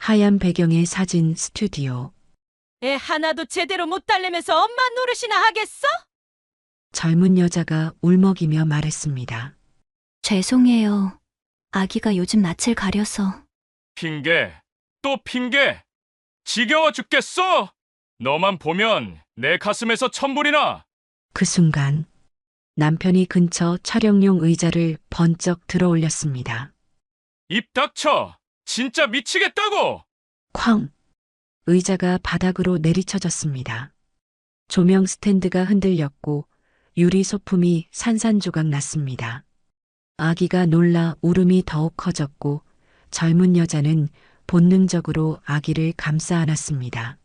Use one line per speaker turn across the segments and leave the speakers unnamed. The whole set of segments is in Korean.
하얀 배경의 사진 스튜디오.
애 하나도 제대로 못 달래면서 엄마 노릇이나 하겠어?
젊은 여자가 울먹이며 말했습니다.
죄송해요. 아기가 요즘 낯을 가려서.
핑계, 또 핑계. 지겨워 죽겠어. 너만 보면 내 가슴에서 천불이 나.
그 순간 남편이 근처 촬영용 의자를 번쩍 들어 올렸습니다.
입 닥쳐. 진짜 미치겠다고.
쾅! 의자가 바닥으로 내리쳐졌습니다. 조명 스탠드가 흔들렸고 유리 소품이 산산조각 났습니다. 아기가 놀라 울음이 더욱 커졌고 젊은 여자는 본능적으로 아기를 감싸 안았습니다.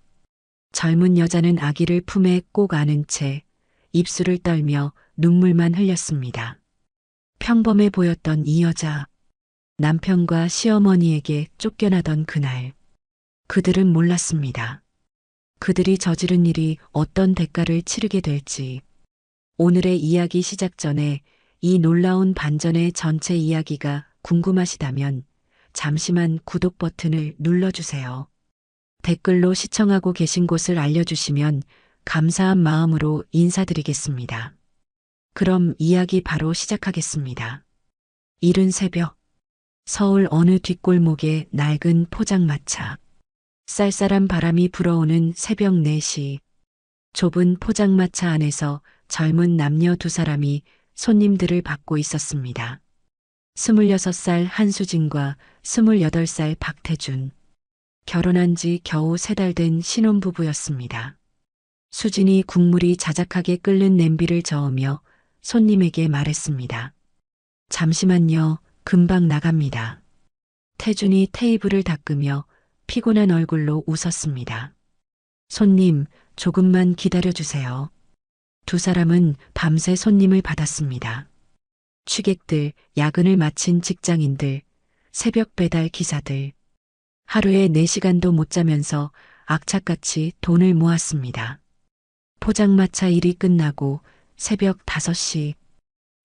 젊은 여자는 아기를 품에 꼭 안은 채 입술을 떨며 눈물만 흘렸습니다. 평범해 보였던 이 여자, 남편과 시어머니에게 쫓겨나던 그날, 그들은 몰랐습니다. 그들이 저지른 일이 어떤 대가를 치르게 될지. 오늘의 이야기 시작 전에 이 놀라운 반전의 전체 이야기가 궁금하시다면 잠시만 구독 버튼을 눌러주세요. 댓글로 시청하고 계신 곳을 알려주시면 감사한 마음으로 인사드리겠습니다. 그럼 이야기 바로 시작하겠습니다. 이른 새벽, 서울 어느 뒷골목의 낡은 포장마차. 쌀쌀한 바람이 불어오는 새벽 4시. 좁은 포장마차 안에서 젊은 남녀 두 사람이 손님들을 받고 있었습니다. 26살 한수진과 28살 박태준. 결혼한 지 겨우 3달 된 신혼부부였습니다. 수진이 국물이 자작하게 끓는 냄비를 저으며 손님에게 말했습니다. 잠시만요, 금방 나갑니다. 태준이 테이블을 닦으며 피곤한 얼굴로 웃었습니다. 손님, 조금만 기다려주세요. 두 사람은 밤새 손님을 받았습니다. 취객들, 야근을 마친 직장인들, 새벽 배달 기사들. 하루에 4시간도 못 자면서 악착같이 돈을 모았습니다. 포장마차 일이 끝나고 새벽 5시,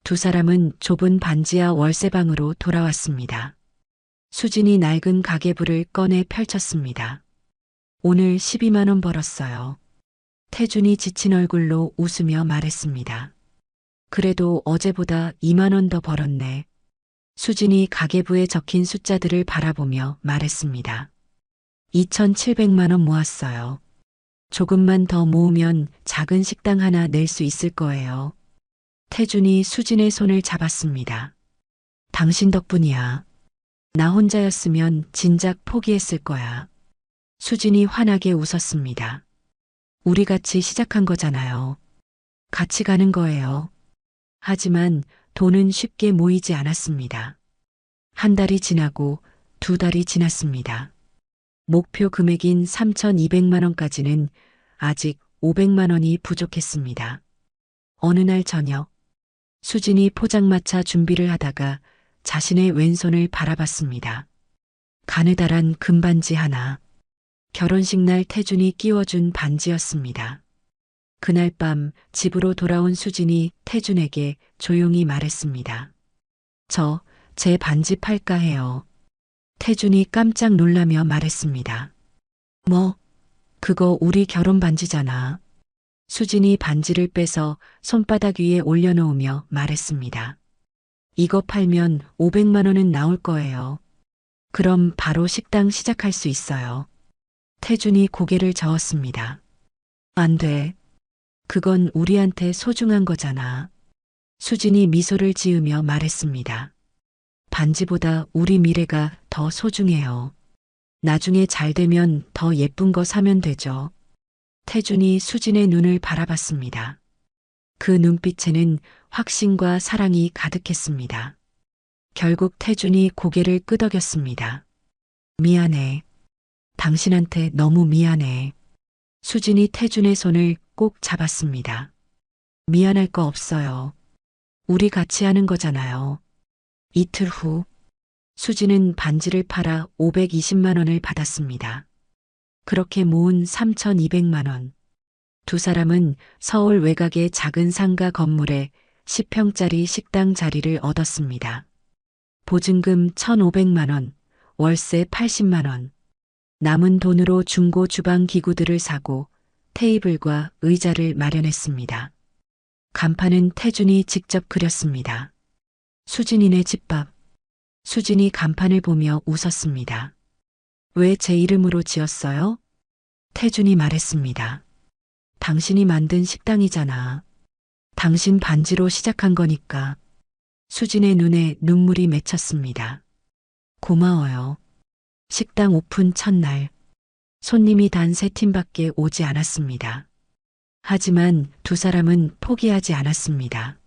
두 사람은 좁은 반지하 월세방으로 돌아왔습니다. 수진이 낡은 가계부를 꺼내 펼쳤습니다. 오늘 12만 원 벌었어요. 태준이 지친 얼굴로 웃으며 말했습니다. 그래도 어제보다 2만 원 더 벌었네. 수진이 가계부에 적힌 숫자들을 바라보며 말했습니다. 2,700만 원 모았어요. 조금만 더 모으면 작은 식당 하나 낼 수 있을 거예요. 태준이 수진의 손을 잡았습니다. 당신 덕분이야. 나 혼자였으면 진작 포기했을 거야. 수진이 환하게 웃었습니다. 우리 같이 시작한 거잖아요. 같이 가는 거예요. 하지만 돈은 쉽게 모이지 않았습니다. 한 달이 지나고 2달이 지났습니다. 목표 금액인 3,200만 원까지는 아직 500만 원이 부족했습니다. 어느 날 저녁, 수진이 포장마차 준비를 하다가 자신의 왼손을 바라봤습니다. 가느다란 금반지 하나. 결혼식 날 태준이 끼워준 반지였습니다. 그날 밤 집으로 돌아온 수진이 태준에게 조용히 말했습니다. 제 반지 팔까 해요. 태준이 깜짝 놀라며 말했습니다. 뭐? 그거 우리 결혼 반지잖아. 수진이 반지를 빼서 손바닥 위에 올려놓으며 말했습니다. 이거 팔면 500만 원은 나올 거예요. 그럼 바로 식당 시작할 수 있어요. 태준이 고개를 저었습니다. 안 돼. 그건 우리한테 소중한 거잖아. 수진이 미소를 지으며 말했습니다. 반지보다 우리 미래가 더 소중해요. 나중에 잘 되면 더 예쁜 거 사면 되죠. 태준이 수진의 눈을 바라봤습니다. 그 눈빛에는 확신과 사랑이 가득했습니다. 결국 태준이 고개를 끄덕였습니다. 미안해. 당신한테 너무 미안해. 수진이 태준의 손을 꼭 잡았습니다. 미안할 거 없어요. 우리 같이 하는 거잖아요. 이틀 후, 수진은 반지를 팔아 520만 원을 받았습니다. 그렇게 모은 3,200만 원. 두 사람은 서울 외곽의 작은 상가 건물에 10평짜리 식당 자리를 얻었습니다. 보증금 1,500만 원, 월세 80만 원. 남은 돈으로 중고 주방 기구들을 사고 테이블과 의자를 마련했습니다. 간판은 태준이 직접 그렸습니다. 수진이네 집밥. 수진이 간판을 보며 웃었습니다. 왜 제 이름으로 지었어요? 태준이 말했습니다. 당신이 만든 식당이잖아. 당신 반지로 시작한 거니까. 수진의 눈에 눈물이 맺혔습니다. 고마워요. 식당 오픈 첫날, 손님이 단 3팀밖에 오지 않았습니다. 하지만 두 사람은 포기하지 않았습니다.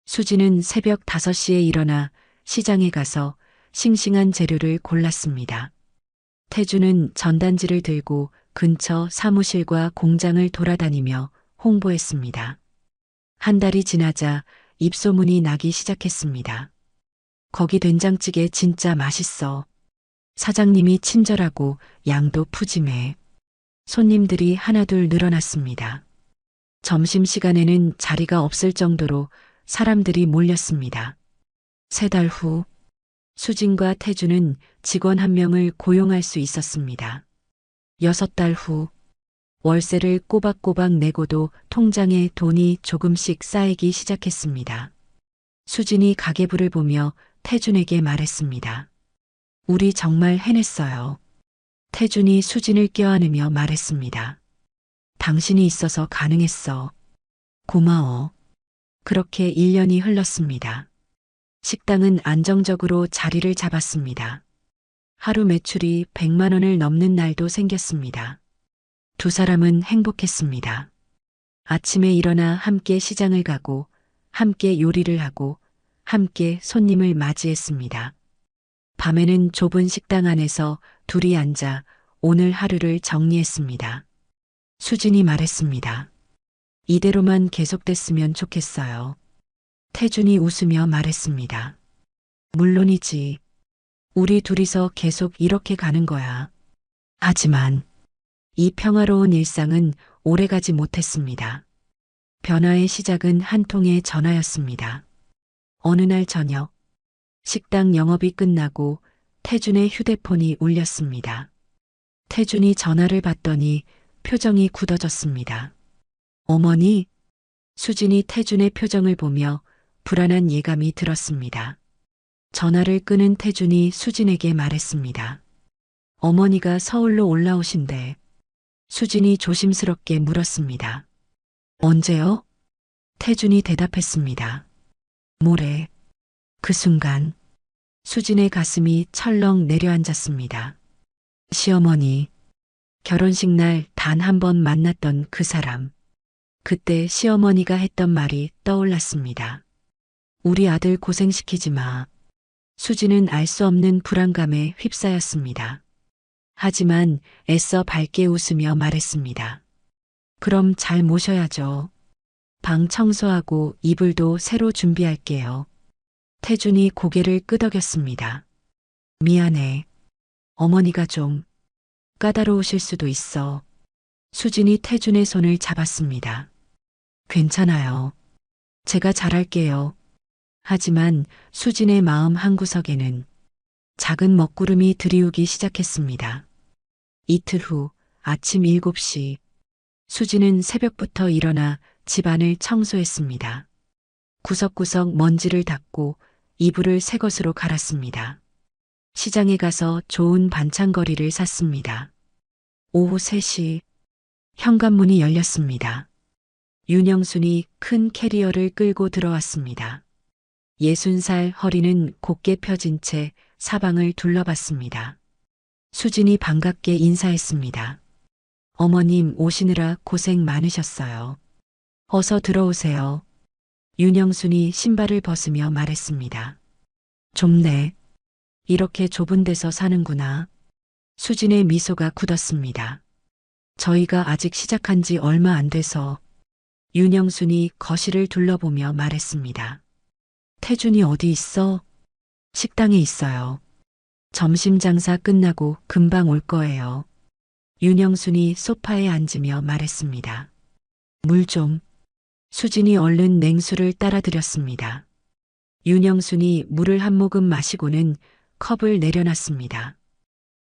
수지는 새벽 5시에 일어나 시장에 가서 싱싱한 재료를 골랐습니다. 태주는 전단지를 들고 근처 사무실과 공장을 돌아다니며 홍보했습니다. 한 달이 지나자 입소문이 나기 시작했습니다. 거기 된장찌개 진짜 맛있어. 사장님이 친절하고 양도 푸짐해. 손님들이 하나둘 늘어났습니다. 점심시간에는 자리가 없을 정도로 사람들이 몰렸습니다. 3달 후, 수진과 태주는 직원 1명을 고용할 수 있었습니다. 6달 후, 월세를 꼬박꼬박 내고도 통장에 돈이 조금씩 쌓이기 시작했습니다. 수진이 가계부를 보며 태준에게 말했습니다. 우리 정말 해냈어요. 태준이 수진을 껴안으며 말했습니다. 당신이 있어서 가능했어. 고마워. 그렇게 1년이 흘렀습니다. 식당은 안정적으로 자리를 잡았습니다. 하루 매출이 100만 원을 넘는 날도 생겼습니다. 두 사람은 행복했습니다. 아침에 일어나 함께 시장을 가고 함께 요리를 하고 함께 손님을 맞이했습니다. 밤에는 좁은 식당 안에서 둘이 앉아 오늘 하루를 정리했습니다. 수진이 말했습니다. 이대로만 계속됐으면 좋겠어요. 태준이 웃으며 말했습니다. 물론이지. 우리 둘이서 계속 이렇게 가는 거야. 하지만 이 평화로운 일상은 오래가지 못했습니다. 변화의 시작은 한 통의 전화였습니다. 어느 날 저녁, 식당 영업이 끝나고 태준의 휴대폰이 울렸습니다. 태준이 전화를 받더니 표정이 굳어졌습니다. 어머니? 수진이 태준의 표정을 보며 불안한 예감이 들었습니다. 전화를 끊은 태준이 수진에게 말했습니다. 어머니가 서울로 올라오신대. 수진이 조심스럽게 물었습니다. 언제요? 태준이 대답했습니다. 모레. 그 순간 수진의 가슴이 철렁 내려앉았습니다. 시어머니, 결혼식 날 단 한 번 만났던 그 사람. 그때 시어머니가 했던 말이 떠올랐습니다. 우리 아들 고생시키지 마. 수지는 알 수 없는 불안감에 휩싸였습니다. 하지만 애써 밝게 웃으며 말했습니다. 그럼 잘 모셔야죠. 방 청소하고 이불도 새로 준비할게요. 태준이 고개를 끄덕였습니다. 미안해. 어머니가 좀 까다로우실 수도 있어. 수진이 태준의 손을 잡았습니다. 괜찮아요. 제가 잘할게요. 하지만 수진의 마음 한구석에는 작은 먹구름이 들이우기 시작했습니다. 이틀 후 아침 7시 수진은 새벽부터 일어나 집안을 청소했습니다. 구석구석 먼지를 닦고 이불을 새 것으로 갈았습니다. 시장에 가서 좋은 반찬거리를 샀습니다. 오후 3시 현관문이 열렸습니다. 윤영순이 큰 캐리어를 끌고 들어왔습니다. 60살 허리는 곧게 펴진 채 사방을 둘러봤습니다. 수진이 반갑게 인사했습니다. 어머님 오시느라 고생 많으셨어요. 어서 들어오세요. 윤영순이 신발을 벗으며 말했습니다. 좁네. 이렇게 좁은 데서 사는구나. 수진의 미소가 굳었습니다. 저희가 아직 시작한 지 얼마 안 돼서. 윤영순이 거실을 둘러보며 말했습니다. 태준이 어디 있어? 식당에 있어요. 점심 장사 끝나고 금방 올 거예요. 윤영순이 소파에 앉으며 말했습니다. 물 좀. 수진이 얼른 냉수를 따라드렸습니다. 윤영순이 물을 한 모금 마시고는 컵을 내려놨습니다.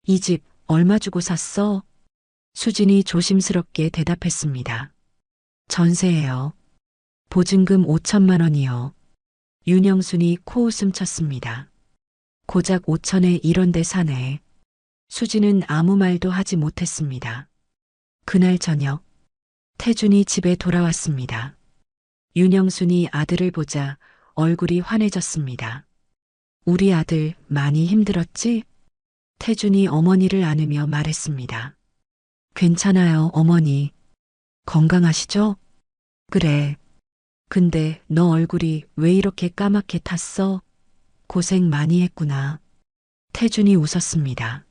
이 집 얼마 주고 샀어? 수진이 조심스럽게 대답했습니다. 전세예요. 보증금 5천만 원이요. 윤영순이 코웃음 쳤습니다. 고작 5천에 이런 데 사네. 수진은 아무 말도 하지 못했습니다. 그날 저녁, 태준이 집에 돌아왔습니다. 윤영순이 아들을 보자 얼굴이 환해졌습니다. 우리 아들 많이 힘들었지? 태준이 어머니를 안으며 말했습니다. 괜찮아요, 어머니. 건강하시죠? 그래. 근데 너 얼굴이 왜 이렇게 까맣게 탔어? 고생 많이 했구나. 태준이 웃었습니다.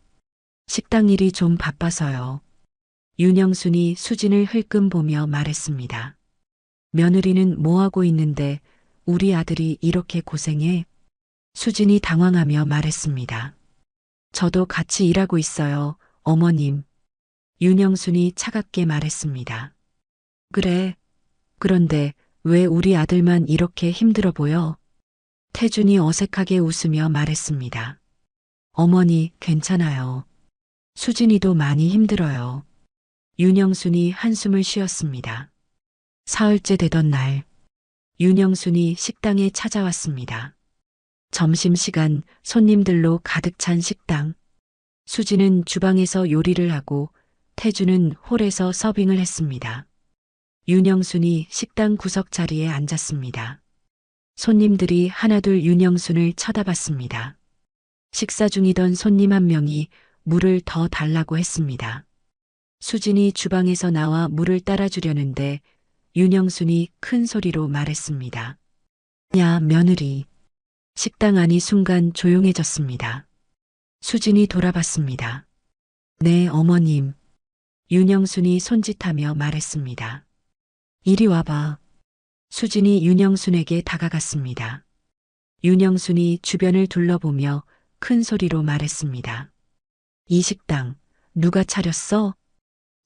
식당 일이 좀 바빠서요. 윤영순이 수진을 흘끔 보며 말했습니다. 며느리는 뭐하고 있는데 우리 아들이 이렇게 고생해? 수진이 당황하며 말했습니다. 저도 같이 일하고 있어요, 어머님. 윤영순이 차갑게 말했습니다. 그래. 그런데 왜 우리 아들만 이렇게 힘들어 보여? 태준이 어색하게 웃으며 말했습니다. 어머니, 괜찮아요. 수진이도 많이 힘들어요. 윤영순이 한숨을 쉬었습니다. 사흘째 되던 날, 윤영순이 식당에 찾아왔습니다. 점심시간 손님들로 가득 찬 식당. 수진은 주방에서 요리를 하고 태준은 홀에서 서빙을 했습니다. 윤영순이 식당 구석 자리에 앉았습니다. 손님들이 하나둘 윤영순을 쳐다봤습니다. 식사 중이던 손님 한 명이 물을 더 달라고 했습니다. 수진이 주방에서 나와 물을 따라주려는데 윤영순이 큰 소리로 말했습니다. 야, 며느리. 식당 안이 순간 조용해졌습니다. 수진이 돌아봤습니다. 네, 어머님. 윤영순이 손짓하며 말했습니다. 이리 와봐. 수진이 윤영순에게 다가갔습니다. 윤영순이 주변을 둘러보며 큰 소리로 말했습니다. 이 식당 누가 차렸어?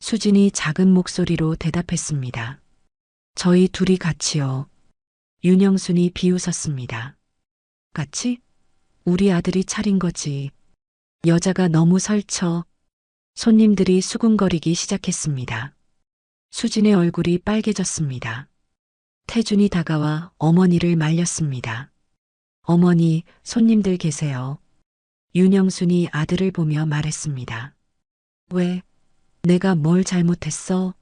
수진이 작은 목소리로 대답했습니다. 저희 둘이 같이요. 윤영순이 비웃었습니다. 같이? 우리 아들이 차린 거지. 여자가 너무 설쳐. 손님들이 수군거리기 시작했습니다. 수진의 얼굴이 빨개졌습니다. 태준이 다가와 어머니를 말렸습니다. 어머니, 손님들 계세요. 윤영순이 아들을 보며 말했습니다. 왜? 내가 뭘 잘못했어?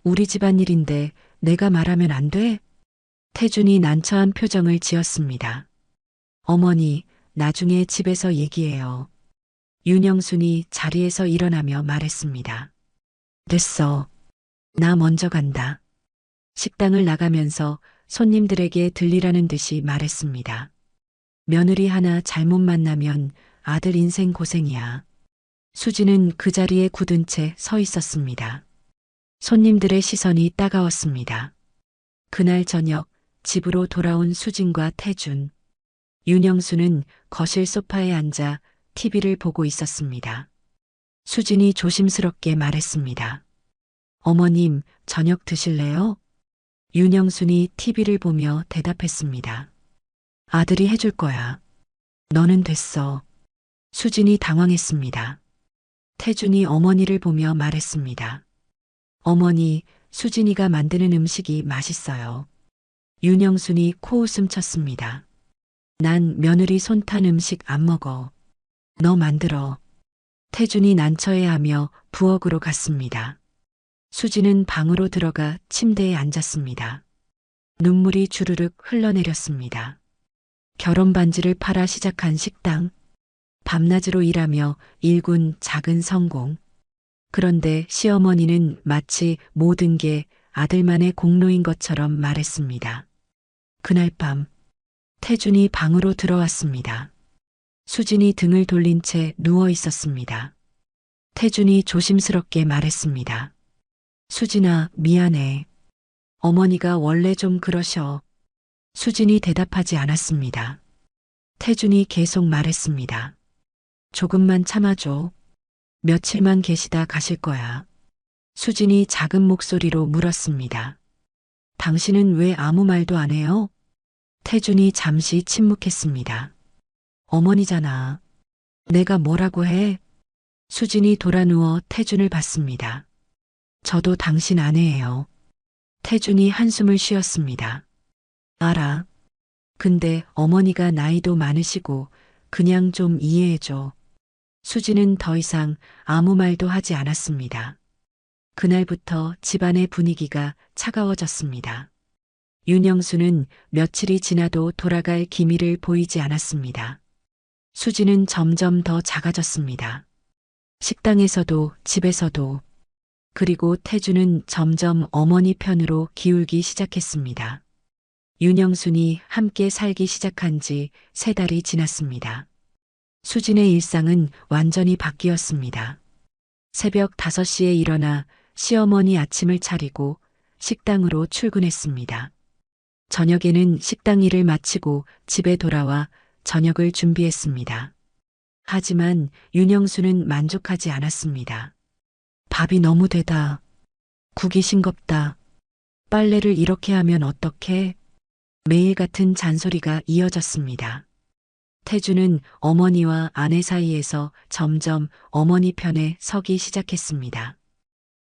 우리 집안일인데 내가 말하면 안 돼? 태준이 난처한 표정을 지었습니다. 어머니, 나중에 집에서 얘기해요. 윤영순이 자리에서 일어나며 말했습니다. 됐어. 나 먼저 간다. 식당을 나가면서 손님들에게 들리라는 듯이 말했습니다. 며느리 하나 잘못 만나면 아들 인생 고생이야. 수지는 그 자리에 굳은 채 서 있었습니다. 손님들의 시선이 따가웠습니다. 그날 저녁 집으로 돌아온 수진과 태준. 윤영수는 거실 소파에 앉아 TV를 보고 있었습니다. 수진이 조심스럽게 말했습니다. 어머님, 저녁 드실래요? 윤영순이 TV를 보며 대답했습니다. 아들이 해줄 거야. 너는 됐어. 수진이 당황했습니다. 태준이 어머니를 보며 말했습니다. 어머니, 수진이가 만드는 음식이 맛있어요. 윤영순이 코웃음 쳤습니다. 난 며느리 손 탄 음식 안 먹어. 너 만들어. 태준이 난처해하며 부엌으로 갔습니다. 수진은 방으로 들어가 침대에 앉았습니다. 눈물이 주르륵 흘러내렸습니다. 결혼 반지를 팔아 시작한 식당. 밤낮으로 일하며 일군 작은 성공. 그런데 시어머니는 마치 모든 게 아들만의 공로인 것처럼 말했습니다. 그날 밤 태준이 방으로 들어왔습니다. 수진이 등을 돌린 채 누워 있었습니다. 태준이 조심스럽게 말했습니다. 수진아, 미안해. 어머니가 원래 좀 그러셔. 수진이 대답하지 않았습니다. 태준이 계속 말했습니다. 조금만 참아줘. 며칠만 계시다 가실 거야. 수진이 작은 목소리로 물었습니다. 당신은 왜 아무 말도 안 해요? 태준이 잠시 침묵했습니다. 어머니잖아. 내가 뭐라고 해? 수진이 돌아 누워 태준을 봤습니다. 저도 당신 아내예요. 태준이 한숨을 쉬었습니다. 알아. 근데 어머니가 나이도 많으시고 그냥 좀 이해해줘. 수진은 더 이상 아무 말도 하지 않았습니다. 그날부터 집안의 분위기가 차가워졌습니다. 윤영수는 며칠이 지나도 돌아갈 기미를 보이지 않았습니다. 수진은 점점 더 작아졌습니다. 식당에서도 집에서도. 그리고 태주는 점점 어머니 편으로 기울기 시작했습니다. 윤영순이 함께 살기 시작한 지 3달이 지났습니다. 수진의 일상은 완전히 바뀌었습니다. 새벽 5시에 일어나 시어머니 아침을 차리고 식당으로 출근했습니다. 저녁에는 식당 일을 마치고 집에 돌아와 저녁을 준비했습니다. 하지만 윤영수는 만족하지 않았습니다. 밥이 너무 되다. 국이 싱겁다. 빨래를 이렇게 하면 어떡해? 매일 같은 잔소리가 이어졌습니다. 태주는 어머니와 아내 사이에서 점점 어머니 편에 서기 시작했습니다.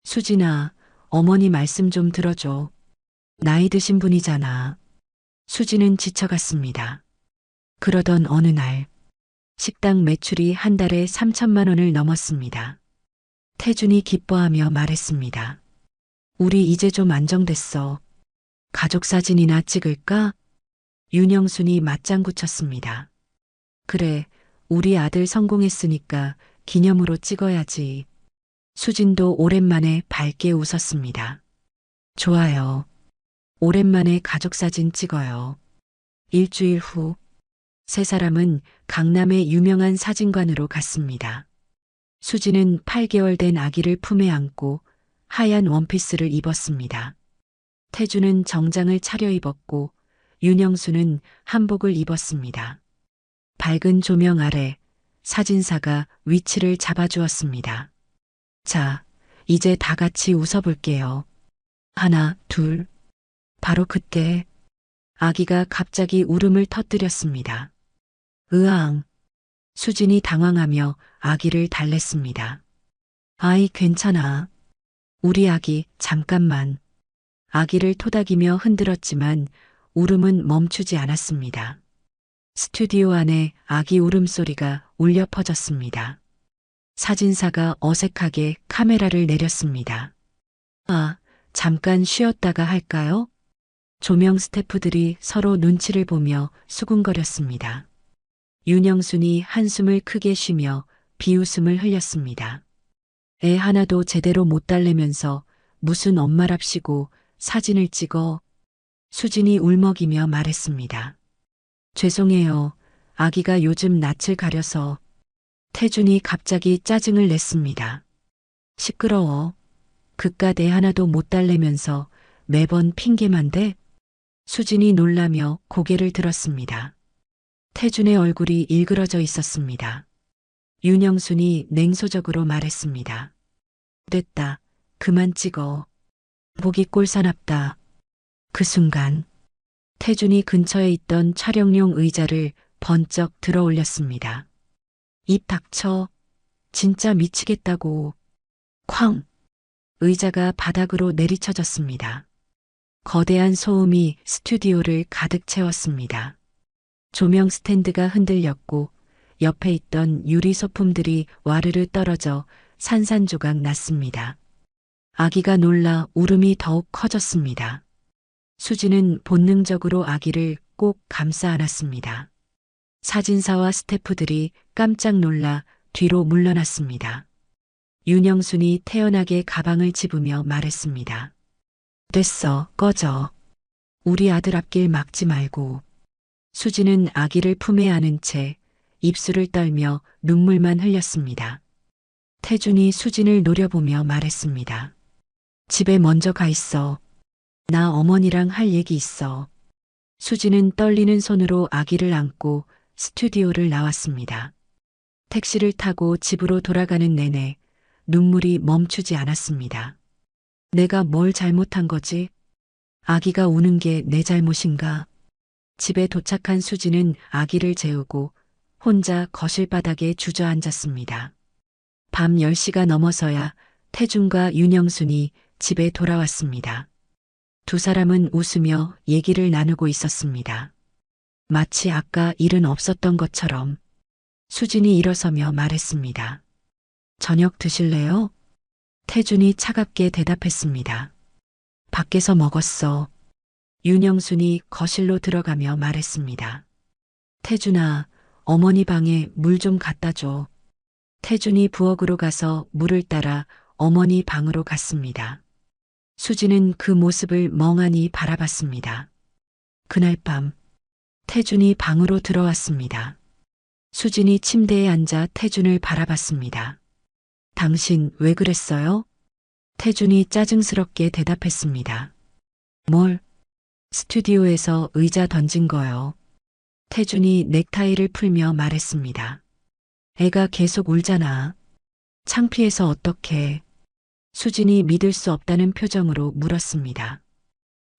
수진아, 어머니 말씀 좀 들어줘. 나이 드신 분이잖아. 수진은 지쳐갔습니다. 그러던 어느 날, 식당 매출이 한 달에 3천만 원을 넘었습니다. 태준이 기뻐하며 말했습니다. 우리 이제 좀 안정됐어. 가족 사진이나 찍을까? 윤영순이 맞장구 쳤습니다. 그래, 우리 아들 성공했으니까 기념으로 찍어야지. 수진도 오랜만에 밝게 웃었습니다. 좋아요. 오랜만에 가족 사진 찍어요. 일주일 후, 3사람은 강남의 유명한 사진관으로 갔습니다. 수진은 8개월 된 아기를 품에 안고 하얀 원피스를 입었습니다. 태주는 정장을 차려입었고 윤영수는 한복을 입었습니다. 밝은 조명 아래 사진사가 위치를 잡아주었습니다. 자, 이제 다 같이 웃어볼게요. 하나, 둘. 바로 그때 아기가 갑자기 울음을 터뜨렸습니다. 으앙. 수진이 당황하며 아기를 달랬습니다. 아이 괜찮아. 우리 아기 잠깐만. 아기를 토닥이며 흔들었지만 울음은 멈추지 않았습니다. 스튜디오 안에 아기 울음소리가 울려 퍼졌습니다. 사진사가 어색하게 카메라를 내렸습니다. 아, 잠깐 쉬었다가 할까요? 조명 스태프들이 서로 눈치를 보며 수군거렸습니다. 윤영순이 한숨을 크게 쉬며 비웃음을 흘렸습니다. 애 하나도 제대로 못 달래면서 무슨 엄마랍시고 사진을 찍어. 수진이 울먹이며 말했습니다. 죄송해요. 아기가 요즘 낯을 가려서. 태준이 갑자기 짜증을 냈습니다. 시끄러워. 그깟 애 하나도 못 달래면서 매번 핑계만 대? 수진이 놀라며 고개를 들었습니다. 태준의 얼굴이 일그러져 있었습니다. 윤영순이 냉소적으로 말했습니다. 됐다. 그만 찍어. 보기 꼴사납다. 그 순간 태준이 근처에 있던 촬영용 의자를 번쩍 들어 올렸습니다. 입 닥쳐. 진짜 미치겠다고. 쾅! 의자가 바닥으로 내리쳐졌습니다. 거대한 소음이 스튜디오를 가득 채웠습니다. 조명 스탠드가 흔들렸고 옆에 있던 유리 소품들이 와르르 떨어져 산산조각 났습니다. 아기가 놀라 울음이 더욱 커졌습니다. 수지는 본능적으로 아기를 꼭 감싸 안았습니다. 사진사와 스태프들이 깜짝 놀라 뒤로 물러났습니다. 윤영순이 태연하게 가방을 집으며 말했습니다. 됐어, 꺼져. 우리 아들 앞길 막지 말고. 수지는 아기를 품에 안은 채 입술을 떨며 눈물만 흘렸습니다. 태준이 수진을 노려보며 말했습니다. 집에 먼저 가 있어. 나 어머니랑 할 얘기 있어. 수지는 떨리는 손으로 아기를 안고 스튜디오를 나왔습니다. 택시를 타고 집으로 돌아가는 내내 눈물이 멈추지 않았습니다. 내가 뭘 잘못한 거지? 아기가 우는 게 내 잘못인가? 집에 도착한 수지는 아기를 재우고 혼자 거실 바닥에 주저앉았습니다. 밤 10시가 넘어서야 태준과 윤영순이 집에 돌아왔습니다. 두 사람은 웃으며 얘기를 나누고 있었습니다. 마치 아까 일은 없었던 것처럼 수진이 일어서며 말했습니다. 저녁 드실래요? 태준이 차갑게 대답했습니다. 밖에서 먹었어. 윤영순이 거실로 들어가며 말했습니다. 태준아, 어머니 방에 물 좀 갖다 줘. 태준이 부엌으로 가서 물을 따라 어머니 방으로 갔습니다. 수지는 그 모습을 멍하니 바라봤습니다. 그날 밤 태준이 방으로 들어왔습니다. 수진이 침대에 앉아 태준을 바라봤습니다. 당신 왜 그랬어요? 태준이 짜증스럽게 대답했습니다. 뭘? 스튜디오에서 의자 던진 거요. 태준이 넥타이를 풀며 말했습니다. 애가 계속 울잖아. 창피해서 어떡해. 수진이 믿을 수 없다는 표정으로 물었습니다.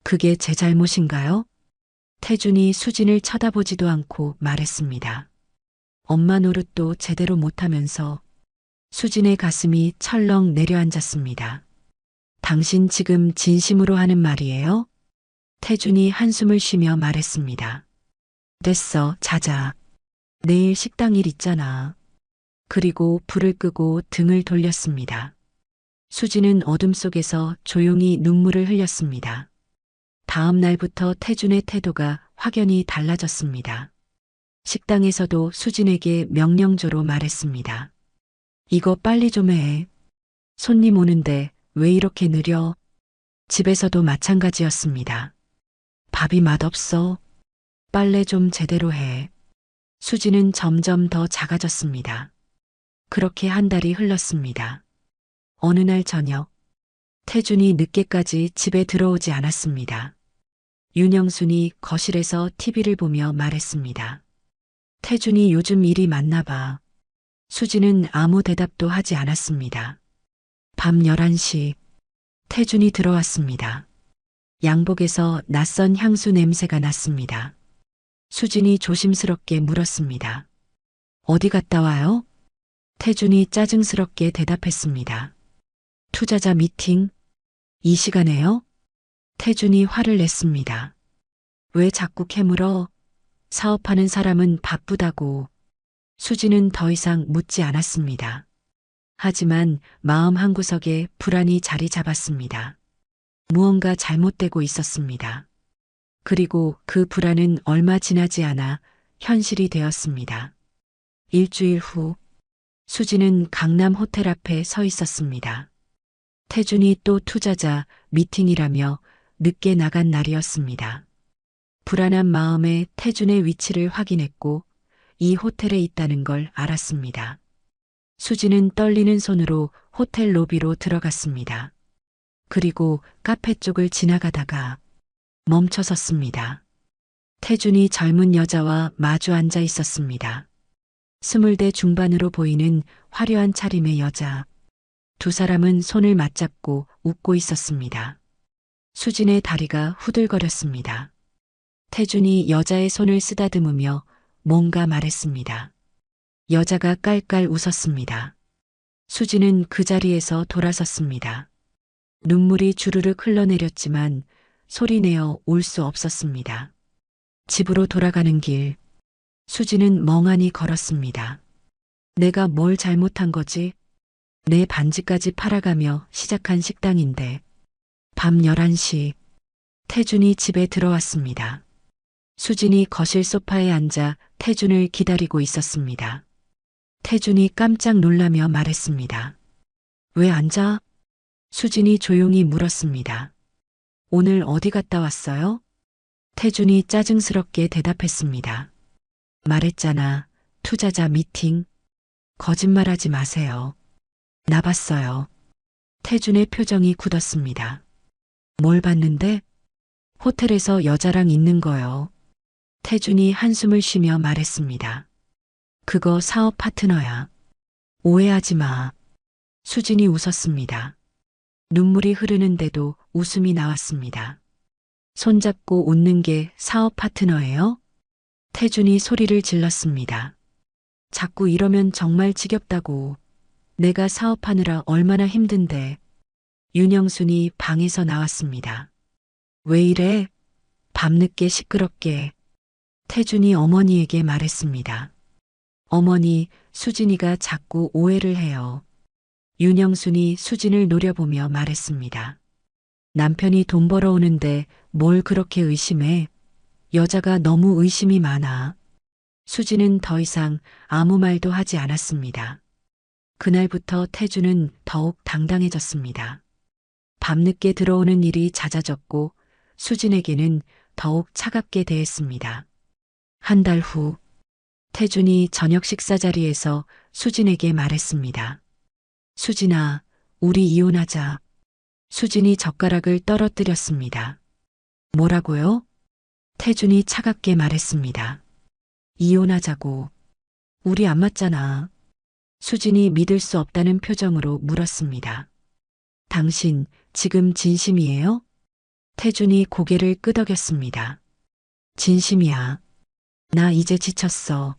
그게 제 잘못인가요? 태준이 수진을 쳐다보지도 않고 말했습니다. 엄마 노릇도 제대로 못하면서. 수진의 가슴이 철렁 내려앉았습니다. 당신 지금 진심으로 하는 말이에요? 태준이 한숨을 쉬며 말했습니다. 됐어, 자자. 내일 식당 일 있잖아. 그리고 불을 끄고 등을 돌렸습니다. 수지는 어둠 속에서 조용히 눈물을 흘렸습니다. 다음 날부터 태준의 태도가 확연히 달라졌습니다. 식당에서도 수진에게 명령조로 말했습니다. 이거 빨리 좀 해. 손님 오는데 왜 이렇게 느려? 집에서도 마찬가지였습니다. 밥이 맛없어. 빨래 좀 제대로 해. 수지는 점점 더 작아졌습니다. 그렇게 한 달이 흘렀습니다. 어느 날 저녁, 태준이 늦게까지 집에 들어오지 않았습니다. 윤영순이 거실에서 TV를 보며 말했습니다. 태준이 요즘 일이 많나 봐. 수지는 아무 대답도 하지 않았습니다. 밤 11시, 태준이 들어왔습니다. 양복에서 낯선 향수 냄새가 났습니다. 수진이 조심스럽게 물었습니다. 어디 갔다 와요? 태준이 짜증스럽게 대답했습니다. 투자자 미팅? 이 시간에요? 태준이 화를 냈습니다. 왜 자꾸 캐물어? 사업하는 사람은 바쁘다고. 수지는 더 이상 묻지 않았습니다. 하지만 마음 한구석에 불안이 자리 잡았습니다. 무언가 잘못되고 있었습니다. 그리고 그 불안은 얼마 지나지 않아 현실이 되었습니다. 일주일 후, 수지는 강남 호텔 앞에 서 있었습니다. 태준이 또 투자자 미팅이라며 늦게 나간 날이었습니다. 불안한 마음에 태준의 위치를 확인했고 이 호텔에 있다는 걸 알았습니다. 수지는 떨리는 손으로 호텔 로비로 들어갔습니다. 그리고 카페 쪽을 지나가다가 멈춰 섰습니다. 태준이 젊은 여자와 마주 앉아 있었습니다. 20대 중반으로 보이는 화려한 차림의 여자. 두 사람은 손을 맞잡고 웃고 있었습니다. 수진의 다리가 후들거렸습니다. 태준이 여자의 손을 쓰다듬으며 뭔가 말했습니다. 여자가 깔깔 웃었습니다. 수진은 그 자리에서 돌아섰습니다. 눈물이 주르륵 흘러내렸지만 소리내어 울 수 없었습니다. 집으로 돌아가는 길, 수지는 멍하니 걸었습니다. 내가 뭘 잘못한 거지? 내 반지까지 팔아가며 시작한 식당인데. 밤 11시, 태준이 집에 들어왔습니다. 수진이 거실 소파에 앉아 태준을 기다리고 있었습니다. 태준이 깜짝 놀라며 말했습니다. 왜 앉아? 수진이 조용히 물었습니다. 오늘 어디 갔다 왔어요? 태준이 짜증스럽게 대답했습니다. 말했잖아. 투자자 미팅. 거짓말하지 마세요. 나봤어요. 태준의 표정이 굳었습니다. 뭘 봤는데? 호텔에서 여자랑 있는 거요. 태준이 한숨을 쉬며 말했습니다. 그거 사업 파트너야. 오해하지 마. 수진이 웃었습니다. 눈물이 흐르는데도 웃음이 나왔습니다. 손잡고 웃는 게 사업 파트너예요? 태준이 소리를 질렀습니다. 자꾸 이러면 정말 지겹다고. 내가 사업하느라 얼마나 힘든데. 윤영순이 방에서 나왔습니다. 왜 이래? 밤늦게 시끄럽게. 태준이 어머니에게 말했습니다. 어머니, 수진이가 자꾸 오해를 해요. 윤영순이 수진을 노려보며 말했습니다. 남편이 돈 벌어오는데 뭘 그렇게 의심해? 여자가 너무 의심이 많아. 수진은 더 이상 아무 말도 하지 않았습니다. 그날부터 태준은 더욱 당당해졌습니다. 밤늦게 들어오는 일이 잦아졌고 수진에게는 더욱 차갑게 대했습니다. 한 달 후, 태준이 저녁 식사 자리에서 수진에게 말했습니다. 수진아, 우리 이혼하자. 수진이 젓가락을 떨어뜨렸습니다. 뭐라고요? 태준이 차갑게 말했습니다. 이혼하자고. 우리 안 맞잖아. 수진이 믿을 수 없다는 표정으로 물었습니다. 당신 지금 진심이에요? 태준이 고개를 끄덕였습니다. 진심이야. 나 이제 지쳤어.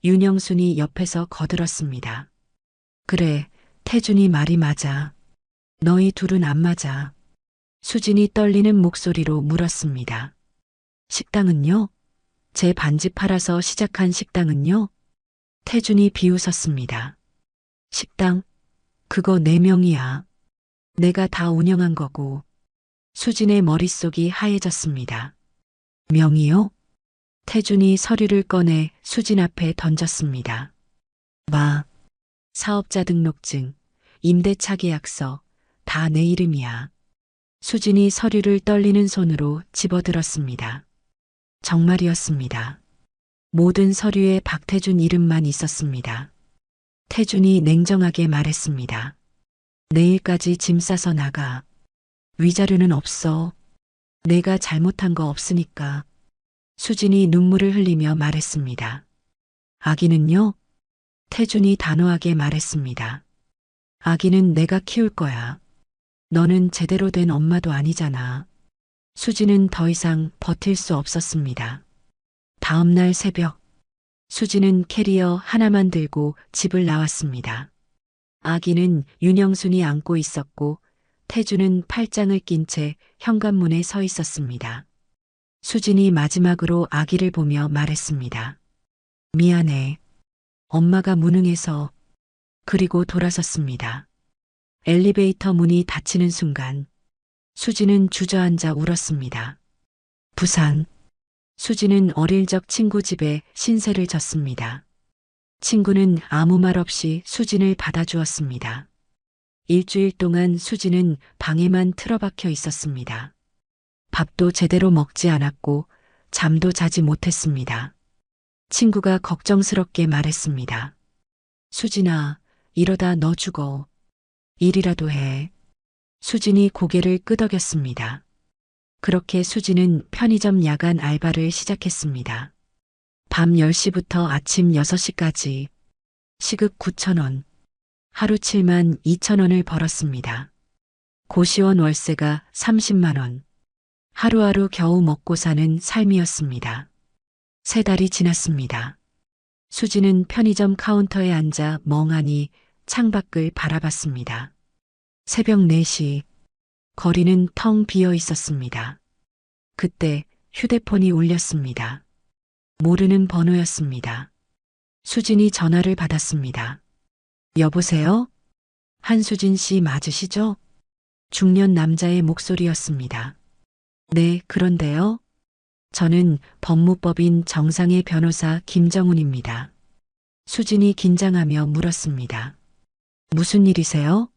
윤영순이 옆에서 거들었습니다. 그래, 태준이 말이 맞아. 너희 둘은 안 맞아. 수진이 떨리는 목소리로 물었습니다. 식당은요? 제 반지 팔아서 시작한 식당은요? 태준이 비웃었습니다. 식당? 그거 내 명이야. 내가 다 운영한 거고. 수진의 머릿속이 하얘졌습니다. 명이요? 태준이 서류를 꺼내 수진 앞에 던졌습니다. 봐. 사업자 등록증, 임대차 계약서, 다 내 이름이야. 수진이 서류를 떨리는 손으로 집어들었습니다. 정말이었습니다. 모든 서류에 박태준 이름만 있었습니다. 태준이 냉정하게 말했습니다. 내일까지 짐 싸서 나가. 위자료는 없어. 내가 잘못한 거 없으니까. 수진이 눈물을 흘리며 말했습니다. 아기는요? 태준이 단호하게 말했습니다. 아기는 내가 키울 거야. 너는 제대로 된 엄마도 아니잖아. 수진은 더 이상 버틸 수 없었습니다. 다음 날 새벽, 수진은 캐리어 하나만 들고 집을 나왔습니다. 아기는 윤영순이 안고 있었고 태준은 팔짱을 낀 채 현관문에 서 있었습니다. 수진이 마지막으로 아기를 보며 말했습니다. 미안해. 엄마가 무능해서. 그리고 돌아섰습니다. 엘리베이터 문이 닫히는 순간 수진은 주저앉아 울었습니다. 부산. 수진은 어릴 적 친구 집에 신세를 졌습니다. 친구는 아무 말 없이 수진을 받아주었습니다. 일주일 동안 수진은 방에만 틀어박혀 있었습니다. 밥도 제대로 먹지 않았고 잠도 자지 못했습니다. 친구가 걱정스럽게 말했습니다. 수진아, 이러다 너 죽어. 일이라도 해. 수진이 고개를 끄덕였습니다. 그렇게 수진은 편의점 야간 알바를 시작했습니다. 밤 10시부터 아침 6시까지 시급 9,000원, 하루 7만 2천원을 벌었습니다. 고시원 월세가 30만 원. 하루하루 겨우 먹고 사는 삶이었습니다. 3달이 지났습니다. 수진은 편의점 카운터에 앉아 멍하니 창밖을 바라봤습니다. 새벽 4시, 거리는 텅 비어 있었습니다. 그때 휴대폰이 울렸습니다. 모르는 번호였습니다. 수진이 전화를 받았습니다. 여보세요? 한수진 씨 맞으시죠? 중년 남자의 목소리였습니다. 네, 그런데요. 저는 법무법인 정상의 변호사 김정훈입니다. 수진이 긴장하며 물었습니다. 무슨 일이세요?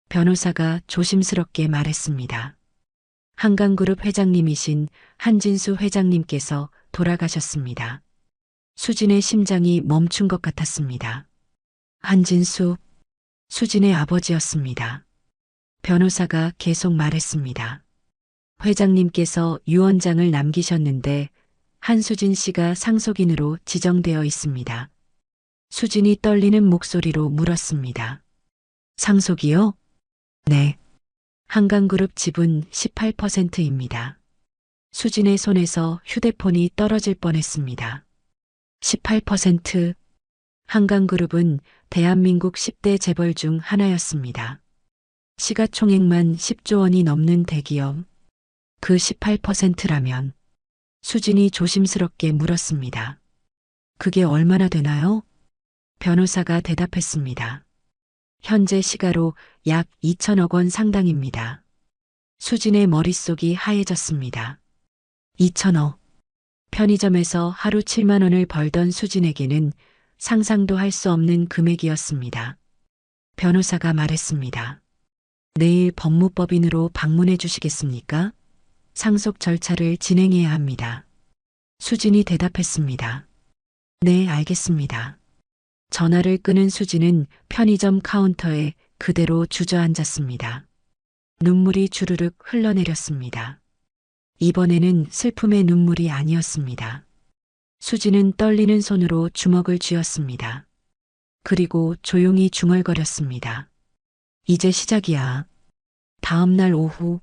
변호사가 조심스럽게 말했습니다. 한강그룹 회장님이신 한진수 회장님께서 돌아가셨습니다. 수진의 심장이 멈춘 것 같았습니다. 한진수, 수진의 아버지였습니다. 변호사가 계속 말했습니다. 회장님께서 유언장을 남기셨는데 한수진 씨가 상속인으로 지정되어 있습니다. 수진이 떨리는 목소리로 물었습니다. 상속이요? 네. 한강그룹 지분 18%입니다. 수진의 손에서 휴대폰이 떨어질 뻔했습니다. 18%. 한강그룹은 대한민국 10대 재벌 중 하나였습니다. 시가총액만 10조 원이 넘는 대기업, 그 18%라면 수진이 조심스럽게 물었습니다. 그게 얼마나 되나요? 변호사가 대답했습니다. 현재 시가로 약 2천억 원 상당입니다. 수진의 머릿속이 하얘졌습니다. 2천억. 편의점에서 하루 7만 원을 벌던 수진에게는 상상도 할 수 없는 금액이었습니다. 변호사가 말했습니다. 내일 법무법인으로 방문해 주시겠습니까? 상속 절차를 진행해야 합니다. 수진이 대답했습니다. 네, 알겠습니다. 전화를 끊은 수진은 편의점 카운터에 그대로 주저앉았습니다. 눈물이 주르륵 흘러내렸습니다. 이번에는 슬픔의 눈물이 아니었습니다. 수진은 떨리는 손으로 주먹을 쥐었습니다. 그리고 조용히 중얼거렸습니다. 이제 시작이야. 다음 날 오후,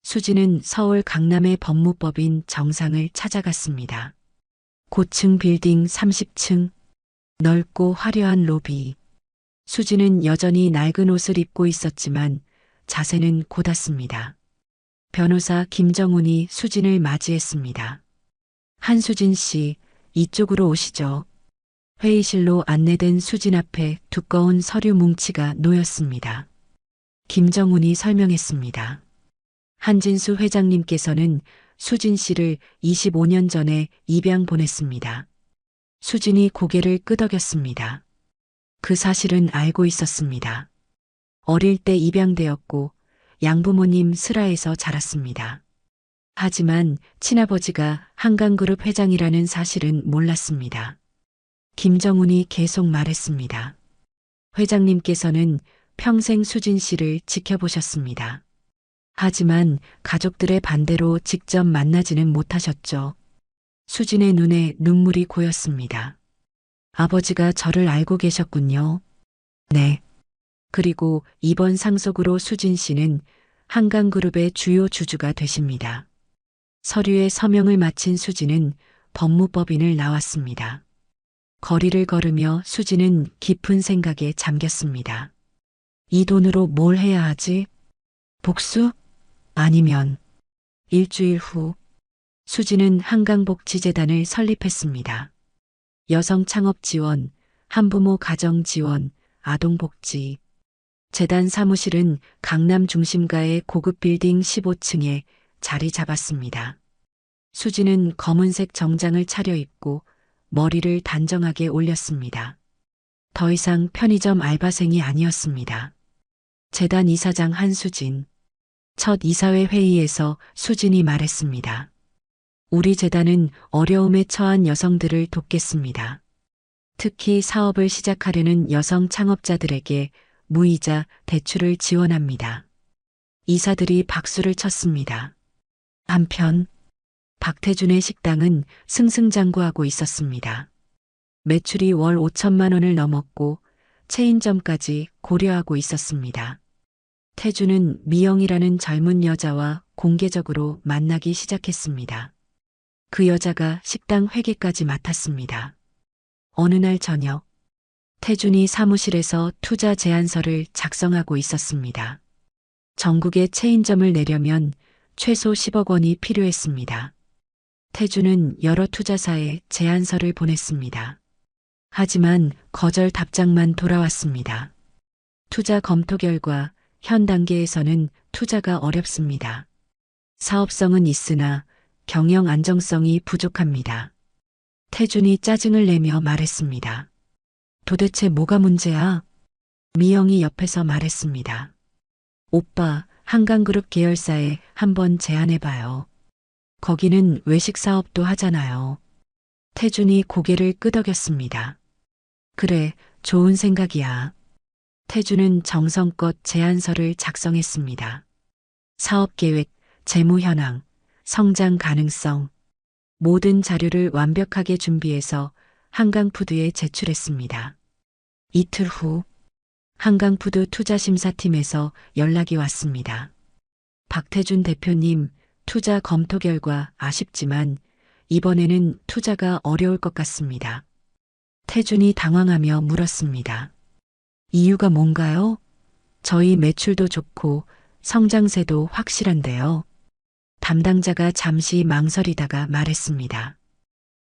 수진은 서울 강남의 법무법인 정상을 찾아갔습니다. 고층 빌딩 30층, 넓고 화려한 로비. 수진은 여전히 낡은 옷을 입고 있었지만 자세는 곧았습니다. 변호사 김정훈이 수진을 맞이했습니다. 한수진 씨, 이쪽으로 오시죠. 회의실로 안내된 수진 앞에 두꺼운 서류 뭉치가 놓였습니다. 김정훈이 설명했습니다. 한진수 회장님께서는 수진 씨를 25년 전에 입양 보냈습니다. 수진이 고개를 끄덕였습니다. 그 사실은 알고 있었습니다. 어릴 때 입양되었고 양부모님 슬하에서 자랐습니다. 하지만 친아버지가 한강그룹 회장이라는 사실은 몰랐습니다. 김정훈이 계속 말했습니다. 회장님께서는 평생 수진 씨를 지켜보셨습니다. 하지만 가족들의 반대로 직접 만나지는 못하셨죠. 수진의 눈에 눈물이 고였습니다. 아버지가 저를 알고 계셨군요. 네. 그리고 이번 상속으로 수진 씨는 한강그룹의 주요 주주가 되십니다. 서류에 서명을 마친 수진은 법무법인을 나왔습니다. 거리를 걸으며 수진은 깊은 생각에 잠겼습니다. 이 돈으로 뭘 해야 하지? 복수? 아니면 일주일 후 수진은 한강복지재단을 설립했습니다. 여성 창업 지원, 한부모 가정 지원, 아동복지. 재단 사무실은 강남 중심가의 고급 빌딩 15층에 자리 잡았습니다. 수진은 검은색 정장을 차려입고 머리를 단정하게 올렸습니다. 더 이상 편의점 알바생이 아니었습니다. 재단 이사장 한수진. 첫 이사회 회의에서 수진이 말했습니다. 우리 재단은 어려움에 처한 여성들을 돕겠습니다. 특히 사업을 시작하려는 여성 창업자들에게 무이자 대출을 지원합니다. 이사들이 박수를 쳤습니다. 한편 박태준의 식당은 승승장구하고 있었습니다. 매출이 월 5천만 원을 넘었고 체인점까지 고려하고 있었습니다. 태준은 미영이라는 젊은 여자와 공개적으로 만나기 시작했습니다. 그 여자가 식당 회계까지 맡았습니다. 어느 날 저녁, 태준이 사무실에서 투자 제안서를 작성하고 있었습니다. 전국에 체인점을 내려면 최소 10억 원이 필요했습니다. 태준은 여러 투자사에 제안서를 보냈습니다. 하지만 거절 답장만 돌아왔습니다. 투자 검토 결과 현 단계에서는 투자가 어렵습니다. 사업성은 있으나 경영 안정성이 부족합니다. 태준이 짜증을 내며 말했습니다. 도대체 뭐가 문제야? 미영이 옆에서 말했습니다. 오빠, 한강그룹 계열사에 한번 제안해봐요. 거기는 외식 사업도 하잖아요. 태준이 고개를 끄덕였습니다. 그래, 좋은 생각이야. 태준은 정성껏 제안서를 작성했습니다. 사업계획, 재무 현황, 성장 가능성, 모든 자료를 완벽하게 준비해서 한강푸드에 제출했습니다. 이틀 후 한강푸드 투자심사팀에서 연락이 왔습니다. 박태준 대표님, 투자 검토 결과 아쉽지만 이번에는 투자가 어려울 것 같습니다. 태준이 당황하며 물었습니다. 이유가 뭔가요? 저희 매출도 좋고 성장세도 확실한데요. 담당자가 잠시 망설이다가 말했습니다.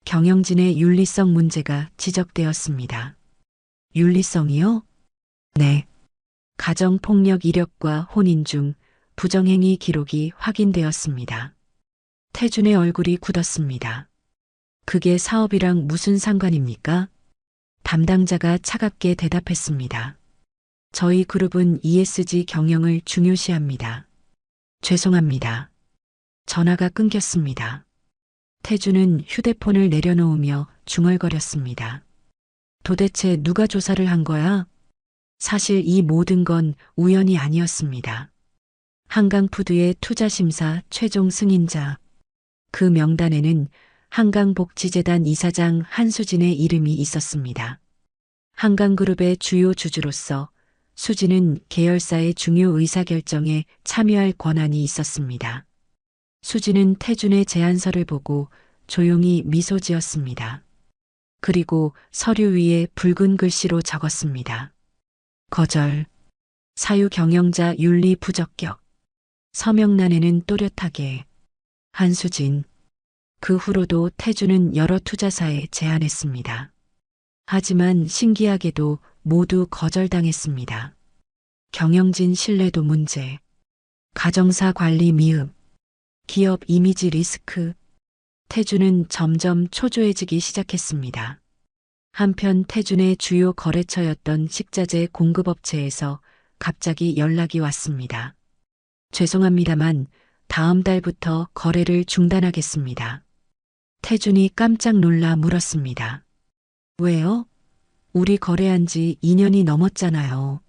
경영진의 윤리성 문제가 지적되었습니다. 윤리성이요? 네. 가정폭력 이력과 혼인 중 부정행위 기록이 확인되었습니다. 태준의 얼굴이 굳었습니다. 그게 사업이랑 무슨 상관입니까? 담당자가 차갑게 대답했습니다. 저희 그룹은 ESG 경영을 중요시합니다. 죄송합니다. 전화가 끊겼습니다. 태준은 휴대폰을 내려놓으며 중얼거렸습니다. 도대체 누가 조사를 한 거야? 사실 이 모든 건 우연이 아니었습니다. 한강푸드의 투자심사 최종 승인자. 그 명단에는 한강복지재단 이사장 한수진의 이름이 있었습니다. 한강그룹의 주요 주주로서 수진은 계열사의 중요 의사결정에 참여할 권한이 있었습니다. 수진은 태준의 제안서를 보고 조용히 미소 지었습니다. 그리고 서류 위에 붉은 글씨로 적었습니다. 거절. 사유 경영자 윤리 부적격. 서명란에는 또렷하게 한수진. 그 후로도 태준은 여러 투자사에 제안했습니다. 하지만 신기하게도 모두 거절당했습니다. 경영진 신뢰도 문제, 가정사 관리 미흡, 기업 이미지 리스크. 태준은 점점 초조해지기 시작했습니다. 한편 태준의 주요 거래처였던 식자재 공급업체에서 갑자기 연락이 왔습니다. 죄송합니다만 다음 달부터 거래를 중단하겠습니다. 태준이 깜짝 놀라 물었습니다. 왜요? 우리 거래한 지 2년이 넘었잖아요.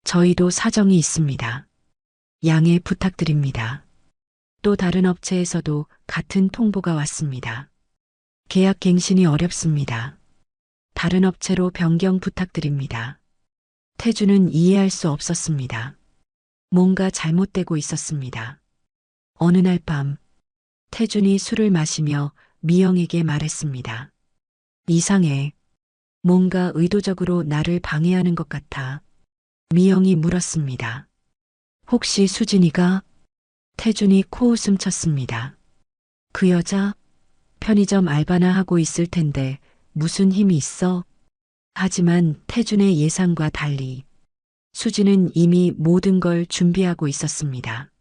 저희도 사정이 있습니다. 양해 부탁드립니다. 또 다른 업체에서도 같은 통보가 왔습니다. 계약 갱신이 어렵습니다. 다른 업체로 변경 부탁드립니다. 태준은 이해할 수 없었습니다. 뭔가 잘못되고 있었습니다. 어느 날 밤, 태준이 술을 마시며 미영에게 말했습니다. 이상해. 뭔가 의도적으로 나를 방해하는 것 같아. 미영이 물었습니다. 혹시 수진이가? 태준이 코웃음 쳤습니다. 그 여자? 편의점 알바나 하고 있을 텐데 무슨 힘이 있어? 하지만 태준의 예상과 달리 수진은 이미 모든 걸 준비하고 있었습니다.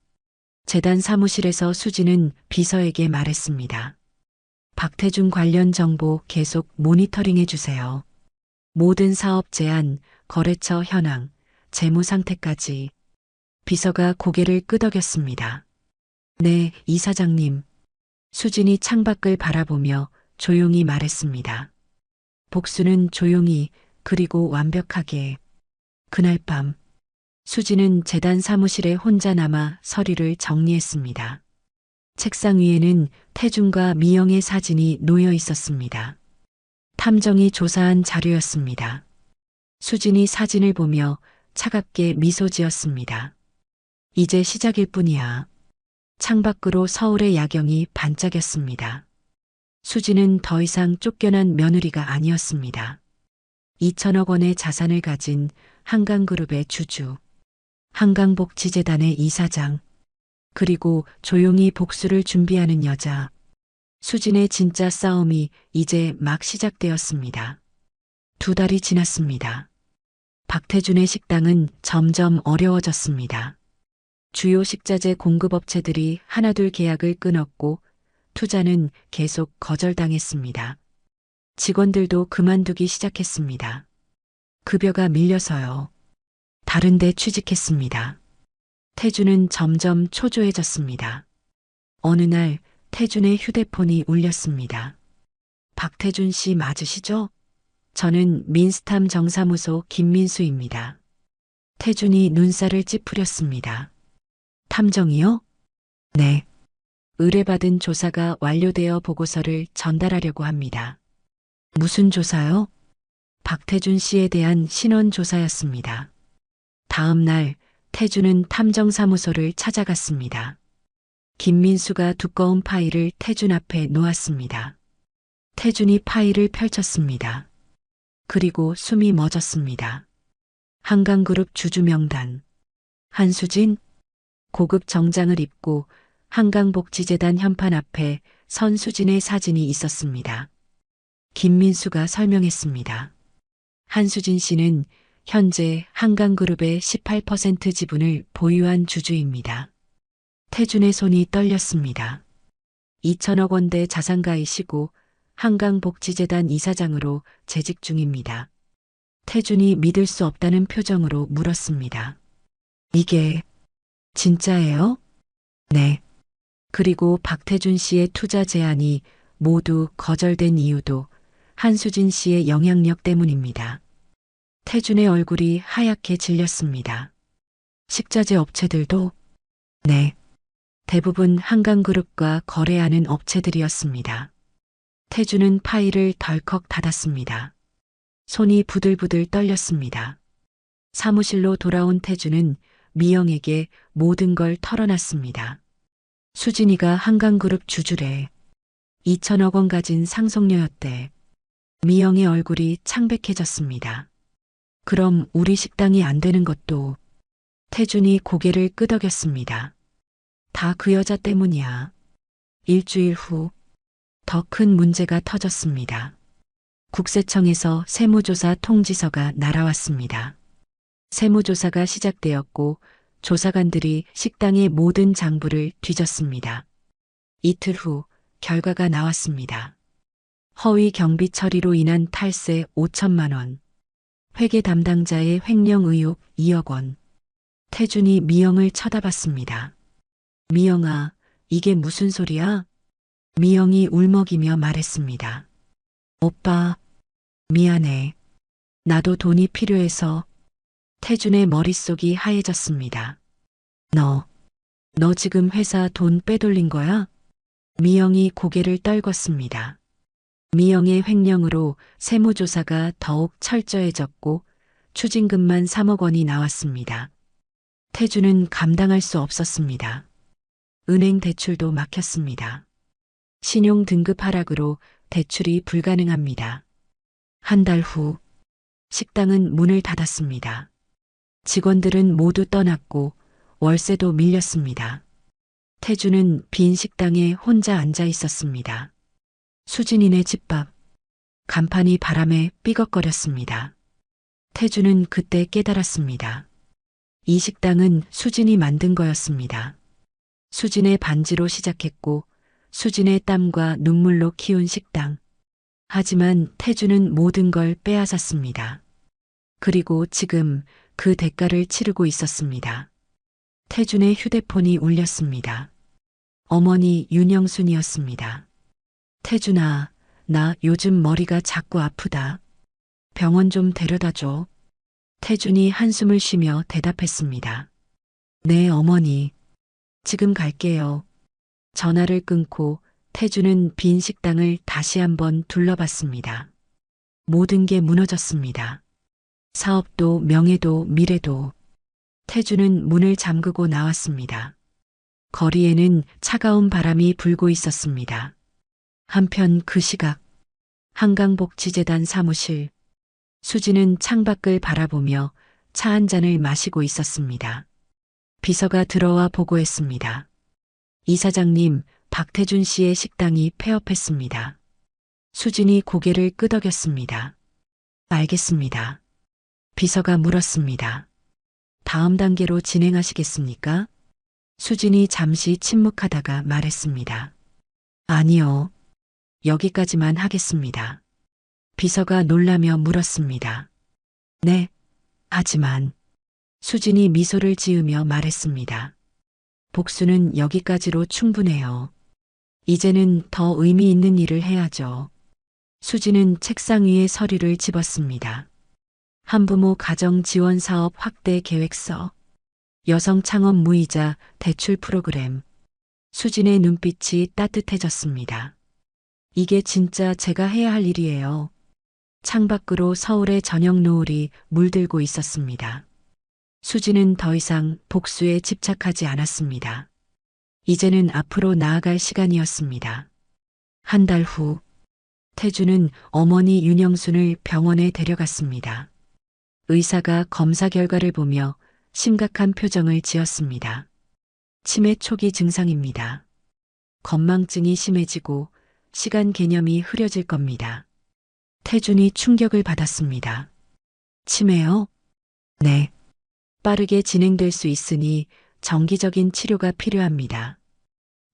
재단 사무실에서 수진은 비서에게 말했습니다. 박태준 관련 정보 계속 모니터링해 주세요. 모든 사업 제안, 거래처 현황, 재무 상태까지. 비서가 고개를 끄덕였습니다. 네, 이사장님. 수진이 창밖을 바라보며 조용히 말했습니다. 복수는 조용히 그리고 완벽하게. 그날 밤 수진은 재단 사무실에 혼자 남아 서류를 정리했습니다. 책상 위에는 태준과 미영의 사진이 놓여 있었습니다. 탐정이 조사한 자료였습니다. 수진이 사진을 보며 차갑게 미소 지었습니다. 이제 시작일 뿐이야. 창밖으로 서울의 야경이 반짝였습니다. 수진은 더 이상 쫓겨난 며느리가 아니었습니다. 2천억 원의 자산을 가진 한강그룹의 주주, 한강복지재단의 이사장, 그리고 조용히 복수를 준비하는 여자. 수진의 진짜 싸움이 이제 막 시작되었습니다. 2달이 지났습니다. 박태준의 식당은 점점 어려워졌습니다. 주요 식자재 공급업체들이 하나둘 계약을 끊었고 투자는 계속 거절당했습니다. 직원들도 그만두기 시작했습니다. 급여가 밀려서요. 다른 데 취직했습니다. 태준은 점점 초조해졌습니다. 어느 날 태준의 휴대폰이 울렸습니다. 박태준 씨 맞으시죠? 저는 민스탐 정사무소 김민수입니다. 태준이 눈살을 찌푸렸습니다. 탐정이요? 네. 의뢰받은 조사가 완료되어 보고서를 전달하려고 합니다. 무슨 조사요? 박태준 씨에 대한 신원 조사였습니다. 다음 날 태준은 탐정사무소를 찾아갔습니다. 김민수가 두꺼운 파일을 태준 앞에 놓았습니다. 태준이 파일을 펼쳤습니다. 그리고 숨이 멎었습니다. 한강그룹 주주 명단. 한수진. 고급 정장을 입고 한강복지재단 현판 앞에 선 수진의 사진이 있었습니다. 김민수가 설명했습니다. 한수진 씨는 현재 한강그룹의 18% 지분을 보유한 주주입니다. 태준의 손이 떨렸습니다. 2천억 원대 자산가이시고 한강복지재단 이사장으로 재직 중입니다. 태준이 믿을 수 없다는 표정으로 물었습니다. 이게 진짜예요? 네. 그리고 박태준 씨의 투자 제안이 모두 거절된 이유도 한수진 씨의 영향력 때문입니다. 태준의 얼굴이 하얗게 질렸습니다. 식자재 업체들도? 네. 대부분 한강그룹과 거래하는 업체들이었습니다. 태준은 파일을 덜컥 닫았습니다. 손이 부들부들 떨렸습니다. 사무실로 돌아온 태준은 미영에게 모든 걸 털어놨습니다. 수진이가 한강그룹 주주래. 2천억 원 가진 상속녀였대. 미영의 얼굴이 창백해졌습니다. 그럼 우리 식당이 안 되는 것도. 태준이 고개를 끄덕였습니다. 다 그 여자 때문이야. 일주일 후 더 큰 문제가 터졌습니다. 국세청에서 세무조사 통지서가 날아왔습니다. 세무조사가 시작되었고 조사관들이 식당의 모든 장부를 뒤졌습니다. 이틀 후 결과가 나왔습니다. 허위 경비 처리로 인한 탈세 5천만 원, 회계 담당자의 횡령 의혹 2억 원. 태준이 미영을 쳐다봤습니다. 미영아, 이게 무슨 소리야? 미영이 울먹이며 말했습니다. 오빠, 미안해. 나도 돈이 필요해서. 태준의 머릿속이 하얘졌습니다. 너 지금 회사 돈 빼돌린 거야? 미영이 고개를 떨궜습니다. 미영의 횡령으로 세무조사가 더욱 철저해졌고 추징금만 3억 원이 나왔습니다. 태준은 감당할 수 없었습니다. 은행 대출도 막혔습니다. 신용 등급 하락으로 대출이 불가능합니다. 한 달 후 식당은 문을 닫았습니다. 직원들은 모두 떠났고 월세도 밀렸습니다. 태준은 빈 식당에 혼자 앉아 있었습니다. 수진이네 집밥. 간판이 바람에 삐걱거렸습니다. 태준은 그때 깨달았습니다. 이 식당은 수진이 만든 거였습니다. 수진의 반지로 시작했고 수진의 땀과 눈물로 키운 식당. 하지만 태준은 모든 걸 빼앗았습니다. 그리고 지금 그 대가를 치르고 있었습니다. 태준의 휴대폰이 울렸습니다. 어머니 윤영순이었습니다. 태준아, 나 요즘 머리가 자꾸 아프다. 병원 좀 데려다 줘. 태준이 한숨을 쉬며 대답했습니다. 네, 어머니. 지금 갈게요. 전화를 끊고 태준은 빈 식당을 다시 한번 둘러봤습니다. 모든 게 무너졌습니다. 사업도 명예도 미래도. 태준은 문을 잠그고 나왔습니다. 거리에는 차가운 바람이 불고 있었습니다. 한편 그 시각 한강복지재단 사무실. 수진은 창밖을 바라보며 차 한 잔을 마시고 있었습니다. 비서가 들어와 보고했습니다. 이사장님, 박태준 씨의 식당이 폐업했습니다. 수진이 고개를 끄덕였습니다. 알겠습니다. 비서가 물었습니다. 다음 단계로 진행하시겠습니까? 수진이 잠시 침묵하다가 말했습니다. 아니요. 여기까지만 하겠습니다. 비서가 놀라며 물었습니다. 네, 하지만. 수진이 미소를 지으며 말했습니다. 복수는 여기까지로 충분해요. 이제는 더 의미 있는 일을 해야죠. 수진은 책상 위에 서류를 집었습니다. 한부모 가정 지원 사업 확대 계획서, 여성 창업 무이자 대출 프로그램. 수진의 눈빛이 따뜻해졌습니다. 이게 진짜 제가 해야 할 일이에요. 창밖으로 서울의 저녁 노을이 물들고 있었습니다. 수진은 더 이상 복수에 집착하지 않았습니다. 이제는 앞으로 나아갈 시간이었습니다. 한 달 후, 태준은 어머니 윤영순을 병원에 데려갔습니다. 의사가 검사 결과를 보며 심각한 표정을 지었습니다. 치매 초기 증상입니다. 건망증이 심해지고 시간 개념이 흐려질 겁니다. 태준이 충격을 받았습니다. 치매요? 네. 빠르게 진행될 수 있으니 정기적인 치료가 필요합니다.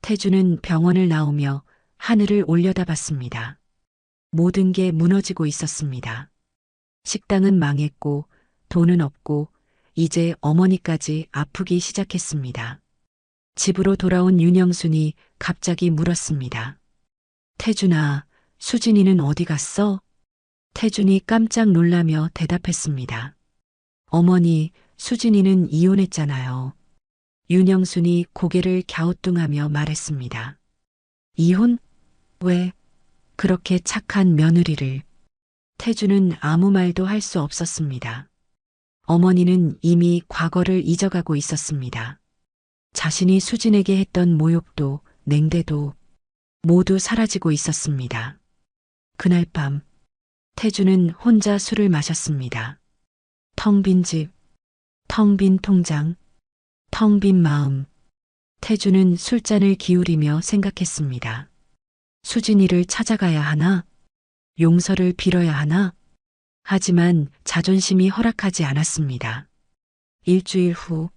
태준은 병원을 나오며 하늘을 올려다봤습니다. 모든 게 무너지고 있었습니다. 식당은 망했고 돈은 없고 이제 어머니까지 아프기 시작했습니다. 집으로 돌아온 윤영순이 갑자기 물었습니다. 태준아, 수진이는 어디 갔어? 태준이 깜짝 놀라며 대답했습니다. 어머니, 수진이는 이혼했잖아요. 윤영순이 고개를 갸우뚱하며 말했습니다. 이혼? 왜? 그렇게 착한 며느리를. 태준은 아무 말도 할 수 없었습니다. 어머니는 이미 과거를 잊어가고 있었습니다. 자신이 수진에게 했던 모욕도 냉대도 모두 사라지고 있었습니다. 그날 밤 태준은 혼자 술을 마셨습니다. 텅 빈 집, 텅 빈 통장, 텅 빈 마음. 태준은 술잔을 기울이며 생각했습니다. 수진이를 찾아가야 하나? 용서를 빌어야 하나? 하지만 자존심이 허락하지 않았습니다. 일주일 후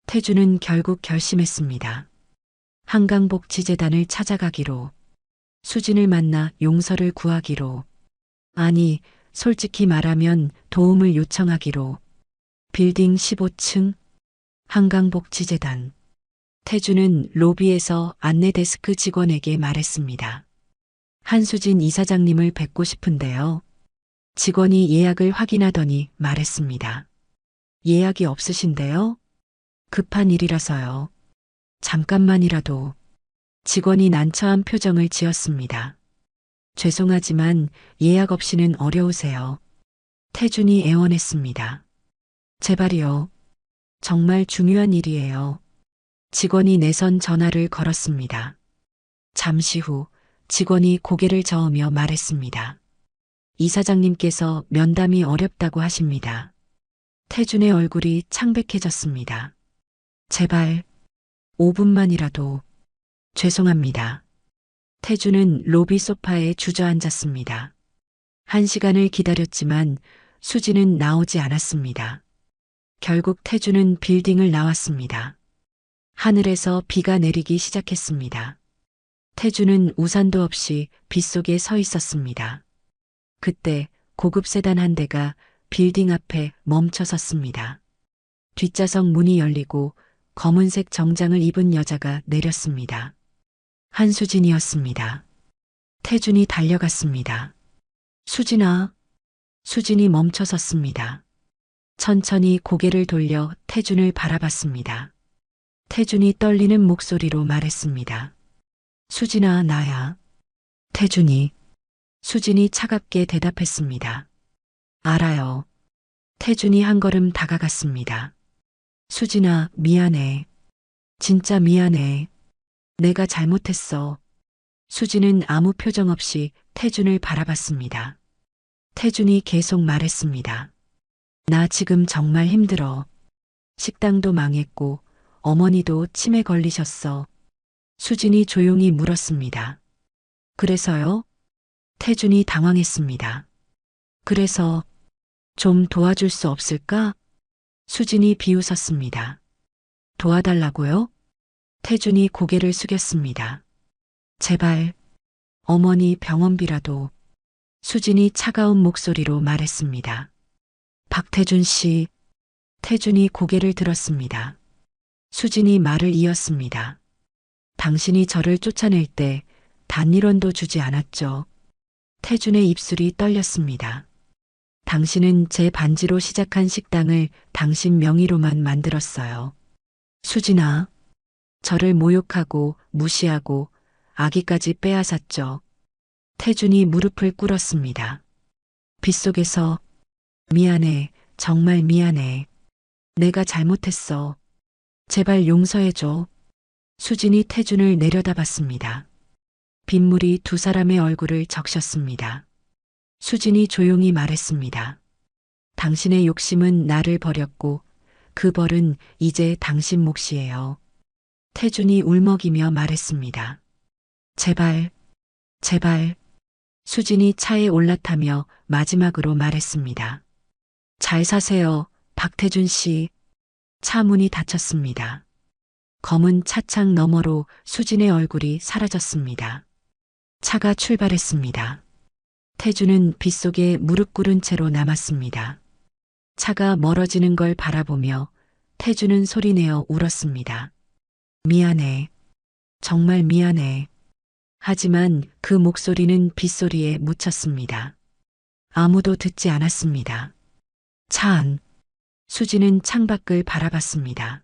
태준은 결국 결심했습니다. 한강복지재단을 찾아가기로, 수진을 만나 용서를 구하기로, 아니, 솔직히 말하면 도움을 요청하기로. 빌딩 15층 한강복지재단. 태준은 로비에서 안내데스크 직원에게 말했습니다. 한수진 이사장님을 뵙고 싶은데요. 직원이 예약을 확인하더니 말했습니다. 예약이 없으신데요? 급한 일이라서요. 잠깐만이라도. 직원이 난처한 표정을 지었습니다. 죄송하지만 예약 없이는 어려우세요. 태준이 애원했습니다. 제발이요. 정말 중요한 일이에요. 직원이 내선 전화를 걸었습니다. 잠시 후 직원이 고개를 저으며 말했습니다. 이사장님께서 면담이 어렵다고 하십니다. 태준의 얼굴이 창백해졌습니다. 제발 5분만이라도. 죄송합니다. 태준은 로비 소파에 주저앉았습니다. 1시간을 기다렸지만 수지는 나오지 않았습니다. 결국 태준은 빌딩을 나왔습니다. 하늘에서 비가 내리기 시작했습니다. 태준은 우산도 없이 빗속에 서 있었습니다. 그때 고급 세단 한 대가 빌딩 앞에 멈춰 섰습니다. 뒷좌석 문이 열리고 검은색 정장을 입은 여자가 내렸습니다. 한수진이었습니다. 태준이 달려갔습니다. 수진아. 수진이 멈춰 섰습니다. 천천히 고개를 돌려 태준을 바라봤습니다. 태준이 떨리는 목소리로 말했습니다. 수진아, 나야. 태준이. 수진이 차갑게 대답했습니다. 알아요. 태준이 한 걸음 다가갔습니다. 수진아, 미안해. 진짜 미안해. 내가 잘못했어. 수진은 아무 표정 없이 태준을 바라봤습니다. 태준이 계속 말했습니다. 나 지금 정말 힘들어. 식당도 망했고 어머니도 치매 걸리셨어. 수진이 조용히 물었습니다. 그래서요? 태준이 당황했습니다. 그래서 좀 도와줄 수 없을까? 수진이 비웃었습니다. 도와달라고요? 태준이 고개를 숙였습니다. 제발, 어머니 병원비라도. 수진이 차가운 목소리로 말했습니다. 박태준 씨. 태준이 고개를 들었습니다. 수진이 말을 이었습니다. 당신이 저를 쫓아낼 때 단 1원도 주지 않았죠. 태준의 입술이 떨렸습니다. 당신은 제 반지로 시작한 식당을 당신 명의로만 만들었어요. 수진아, 저를 모욕하고 무시하고 아기까지 빼앗았죠. 태준이 무릎을 꿇었습니다. 빗속에서 미안해, 정말 미안해. 내가 잘못했어. 제발 용서해줘. 수진이 태준을 내려다봤습니다. 빗물이 두 사람의 얼굴을 적셨습니다. 수진이 조용히 말했습니다. 당신의 욕심은 나를 버렸고 그 벌은 이제 당신 몫이에요. 태준이 울먹이며 말했습니다. 제발, 제발. 수진이 차에 올라타며 마지막으로 말했습니다. 잘 사세요, 박태준 씨. 차 문이 닫혔습니다. 검은 차창 너머로 수진의 얼굴이 사라졌습니다. 차가 출발했습니다. 태준은 빗속에 무릎 꿇은 채로 남았습니다. 차가 멀어지는 걸 바라보며 태준은 소리내어 울었습니다. 미안해. 정말 미안해. 하지만 그 목소리는 빗소리에 묻혔습니다. 아무도 듣지 않았습니다. 차 안. 수지는 창밖을 바라봤습니다.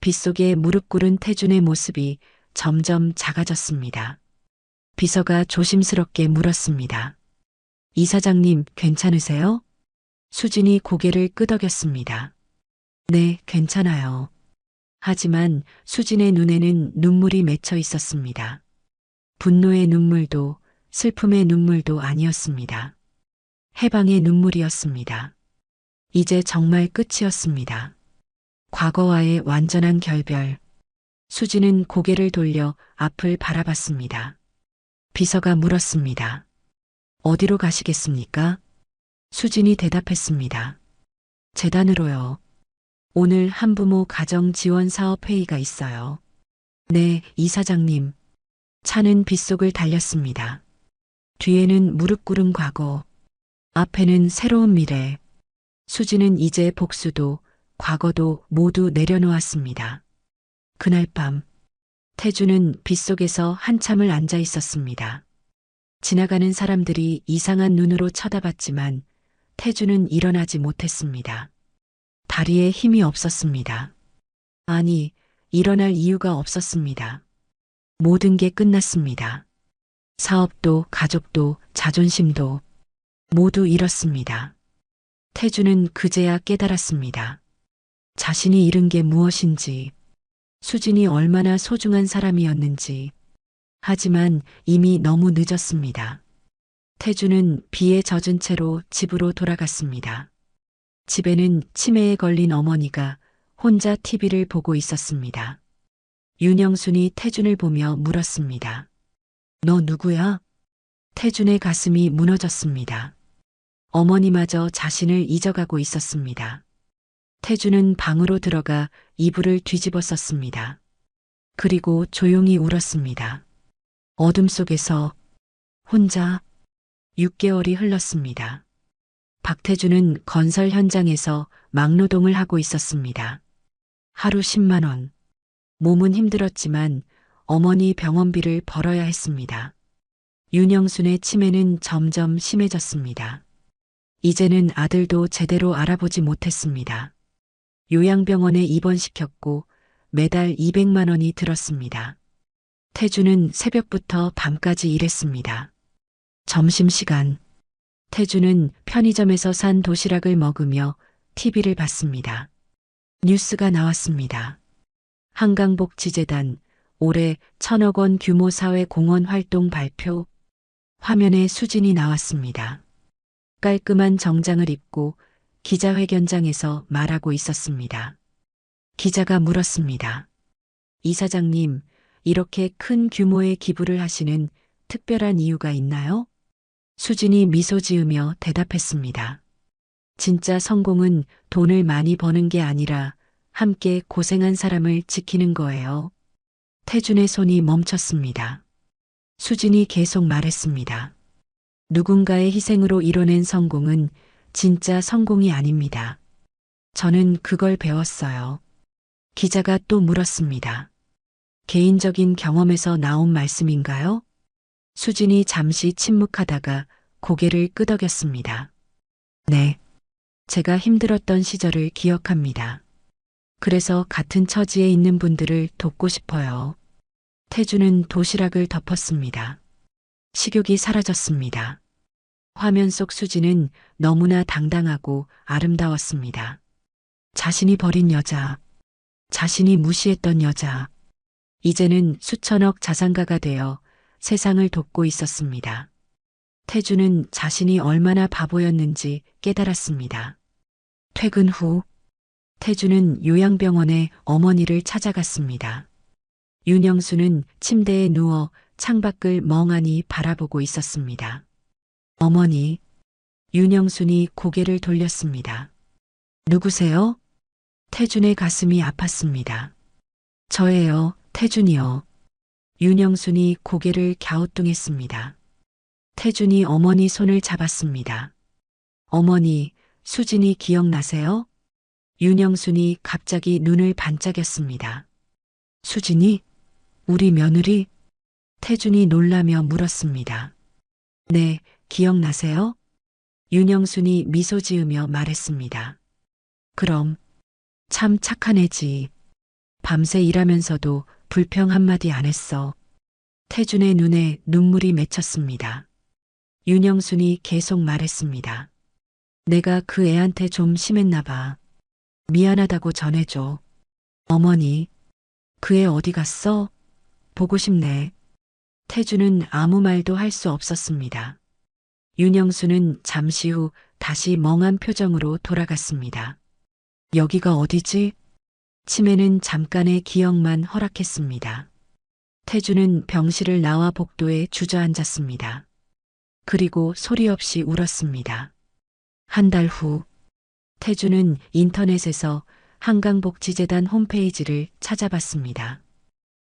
빗속에 무릎 꿇은 태준의 모습이 점점 작아졌습니다. 비서가 조심스럽게 물었습니다. 이사장님, 괜찮으세요? 수진이 고개를 끄덕였습니다. 네, 괜찮아요. 하지만 수진의 눈에는 눈물이 맺혀 있었습니다. 분노의 눈물도 슬픔의 눈물도 아니었습니다. 해방의 눈물이었습니다. 이제 정말 끝이었습니다. 과거와의 완전한 결별. 수지는 고개를 돌려 앞을 바라봤습니다. 비서가 물었습니다. 어디로 가시겠습니까? 수진이 대답했습니다. 재단으로요. 오늘 한부모 가정 지원 사업 회의가 있어요. 네, 이사장님. 차는 빗속을 달렸습니다. 뒤에는 무릎 꿇은 과거, 앞에는 새로운 미래. 수지는 이제 복수도 과거도 모두 내려놓았습니다. 그날 밤 태준은 빗속에서 한참을 앉아 있었습니다. 지나가는 사람들이 이상한 눈으로 쳐다봤지만 태준은 일어나지 못했습니다. 다리에 힘이 없었습니다. 아니, 일어날 이유가 없었습니다. 모든 게 끝났습니다. 사업도 가족도 자존심도 모두 잃었습니다. 태준은 그제야 깨달았습니다. 자신이 잃은 게 무엇인지, 수진이 얼마나 소중한 사람이었는지. 하지만 이미 너무 늦었습니다. 태준은 비에 젖은 채로 집으로 돌아갔습니다. 집에는 치매에 걸린 어머니가 혼자 TV를 보고 있었습니다. 윤영순이 태준을 보며 물었습니다. 너 누구야? 태준의 가슴이 무너졌습니다. 어머니마저 자신을 잊어가고 있었습니다. 태준은 방으로 들어가 이불을 뒤집어 썼습니다. 그리고 조용히 울었습니다. 어둠 속에서 혼자 6개월이 흘렀습니다. 박태준은 건설 현장에서 막노동을 하고 있었습니다. 하루 10만 원. 몸은 힘들었지만 어머니 병원비를 벌어야 했습니다. 윤영순의 치매는 점점 심해졌습니다. 이제는 아들도 제대로 알아보지 못했습니다. 요양병원에 입원시켰고 매달 200만 원이 들었습니다. 태준은 새벽부터 밤까지 일했습니다. 점심시간. 태준은 편의점에서 산 도시락을 먹으며 TV를 봤습니다. 뉴스가 나왔습니다. 한강복지재단 올해 1,000억 원 규모 사회공헌 활동 발표. 화면에 수진이 나왔습니다. 깔끔한 정장을 입고 기자회견장에서 말하고 있었습니다. 기자가 물었습니다. 이사장님, 이렇게 큰 규모의 기부를 하시는 특별한 이유가 있나요? 수진이 미소 지으며 대답했습니다. 진짜 성공은 돈을 많이 버는 게 아니라 함께 고생한 사람을 지키는 거예요. 태준의 손이 멈췄습니다. 수진이 계속 말했습니다. 누군가의 희생으로 이뤄낸 성공은 진짜 성공이 아닙니다. 저는 그걸 배웠어요. 기자가 또 물었습니다. 개인적인 경험에서 나온 말씀인가요? 수진이 잠시 침묵하다가 고개를 끄덕였습니다. 네. 제가 힘들었던 시절을 기억합니다. 그래서 같은 처지에 있는 분들을 돕고 싶어요. 태준은 도시락을 덮었습니다. 식욕이 사라졌습니다. 화면 속 수지는 너무나 당당하고 아름다웠습니다. 자신이 버린 여자, 자신이 무시했던 여자, 이제는 수천억 자산가가 되어 세상을 돕고 있었습니다. 태준은 자신이 얼마나 바보였는지 깨달았습니다. 퇴근 후 태주는 요양병원에 어머니를 찾아갔습니다. 윤영수는 침대에 누워 창밖을 멍하니 바라보고 있었습니다. 어머니, 윤영순이 고개를 돌렸습니다. 누구세요? 태준의 가슴이 아팠습니다. 저예요, 태준이요. 윤영순이 고개를 갸우뚱했습니다. 태준이 어머니 손을 잡았습니다. 어머니, 수진이 기억나세요? 윤영순이 갑자기 눈을 반짝였습니다. 수진이? 우리 며느리? 태준이 놀라며 물었습니다. 네, 기억나세요? 윤영순이 미소 지으며 말했습니다. 그럼 참 착한 애지. 밤새 일하면서도 불평 한마디 안 했어. 태준의 눈에 눈물이 맺혔습니다. 윤영순이 계속 말했습니다. 내가 그 애한테 좀 심했나 봐. 미안하다고 전해줘. 어머니, 그 애 어디 갔어? 보고 싶네. 태준은 아무 말도 할 수 없었습니다. 윤영수는 잠시 후 다시 멍한 표정으로 돌아갔습니다. 여기가 어디지? 치매는 잠깐의 기억만 허락했습니다. 태준은 병실을 나와 복도에 주저앉았습니다. 그리고 소리 없이 울었습니다. 한 달 후, 태준은 인터넷에서 한강복지재단 홈페이지를 찾아봤습니다.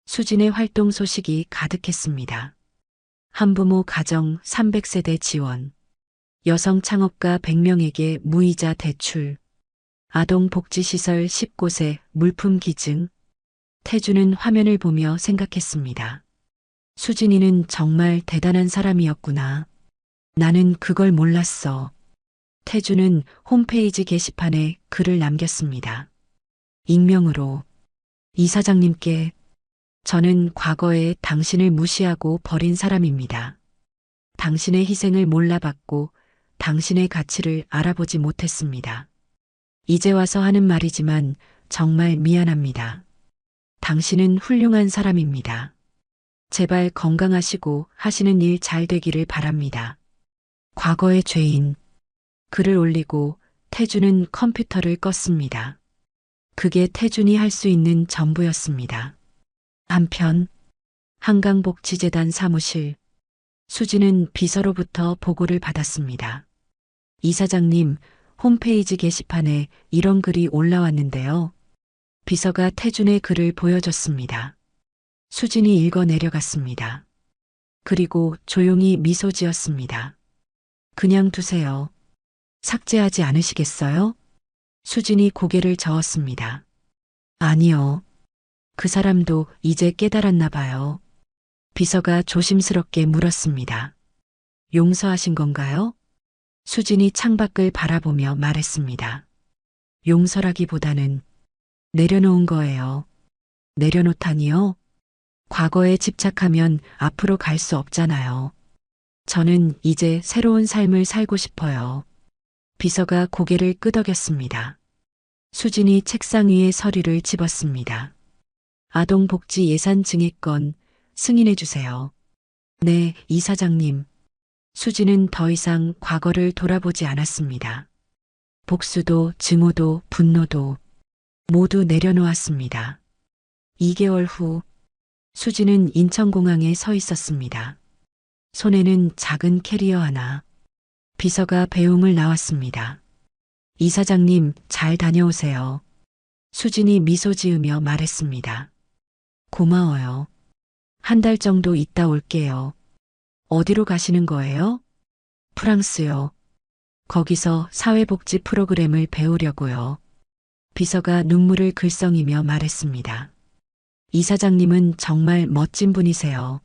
수진의 활동 소식이 가득했습니다. 한부모 가정 300세대 지원, 여성 창업가 100명에게 무이자 대출, 아동복지시설 10곳에 물품 기증. 태주는 화면을 보며 생각했습니다. 수진이는 정말 대단한 사람이었구나. 나는 그걸 몰랐어. 태주는 홈페이지 게시판에 글을 남겼습니다. 익명으로 이사장님께 저는 과거에 당신을 무시하고 버린 사람입니다. 당신의 희생을 몰라봤고 당신의 가치를 알아보지 못했습니다. 이제 와서 하는 말이지만 정말 미안합니다. 당신은 훌륭한 사람입니다. 제발 건강하시고 하시는 일 잘 되기를 바랍니다. 과거의 죄인. 글을 올리고 태준은 컴퓨터를 껐습니다. 그게 태준이 할 수 있는 전부였습니다. 한편 한강복지재단 사무실. 수지는 비서로부터 보고를 받았습니다. 이사장님, 홈페이지 게시판에 이런 글이 올라왔는데요. 비서가 태준의 글을 보여줬습니다. 수진이 읽어 내려갔습니다. 그리고 조용히 미소 지었습니다. 그냥 두세요. 삭제하지 않으시겠어요? 수진이 고개를 저었습니다. 아니요. 그 사람도 이제 깨달았나 봐요. 비서가 조심스럽게 물었습니다. 용서하신 건가요? 수진이 창밖을 바라보며 말했습니다. 용서라기보다는 내려놓은 거예요. 내려놓다니요? 과거에 집착하면 앞으로 갈 수 없잖아요. 저는 이제 새로운 삶을 살고 싶어요. 비서가 고개를 끄덕였습니다. 수진이 책상 위에 서류를 집었습니다. 아동복지 예산 증액건 승인해 주세요. 네, 이사장님. 수진은 더 이상 과거를 돌아보지 않았습니다. 복수도 증오도 분노도 모두 내려놓았습니다. 2개월 후 수진은 인천공항에 서 있었습니다. 손에는 작은 캐리어 하나. 비서가 배웅을 나왔습니다. 이사장님, 잘 다녀오세요. 수진이 미소 지으며 말했습니다. 고마워요. 한 달 정도 있다 올게요. 어디로 가시는 거예요? 프랑스요. 거기서 사회복지 프로그램을 배우려고요. 비서가 눈물을 글썽이며 말했습니다. 이사장님은 정말 멋진 분이세요.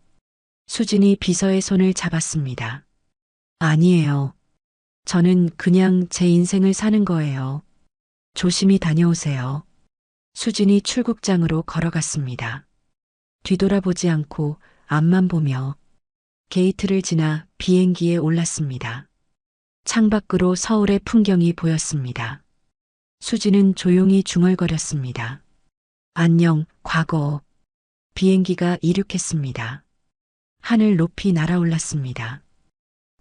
수진이 비서의 손을 잡았습니다. 아니에요. 저는 그냥 제 인생을 사는 거예요. 조심히 다녀오세요. 수진이 출국장으로 걸어갔습니다. 뒤돌아보지 않고 앞만 보며 게이트를 지나 비행기에 올랐습니다. 창밖으로 서울의 풍경이 보였습니다. 수진은 조용히 중얼거렸습니다. 안녕, 과거. 비행기가 이륙했습니다. 하늘 높이 날아올랐습니다.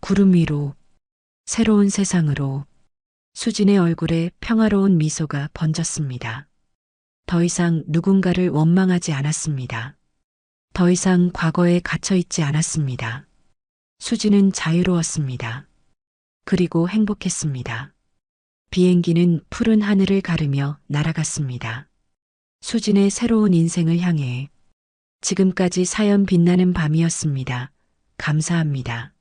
구름 위로, 새로운 세상으로. 수진의 얼굴에 평화로운 미소가 번졌습니다. 더 이상 누군가를 원망하지 않았습니다. 더 이상 과거에 갇혀 있지 않았습니다. 수진은 자유로웠습니다. 그리고 행복했습니다. 비행기는 푸른 하늘을 가르며 날아갔습니다. 수진의 새로운 인생을 향해. 지금까지 사연 빛나는 밤이었습니다. 감사합니다.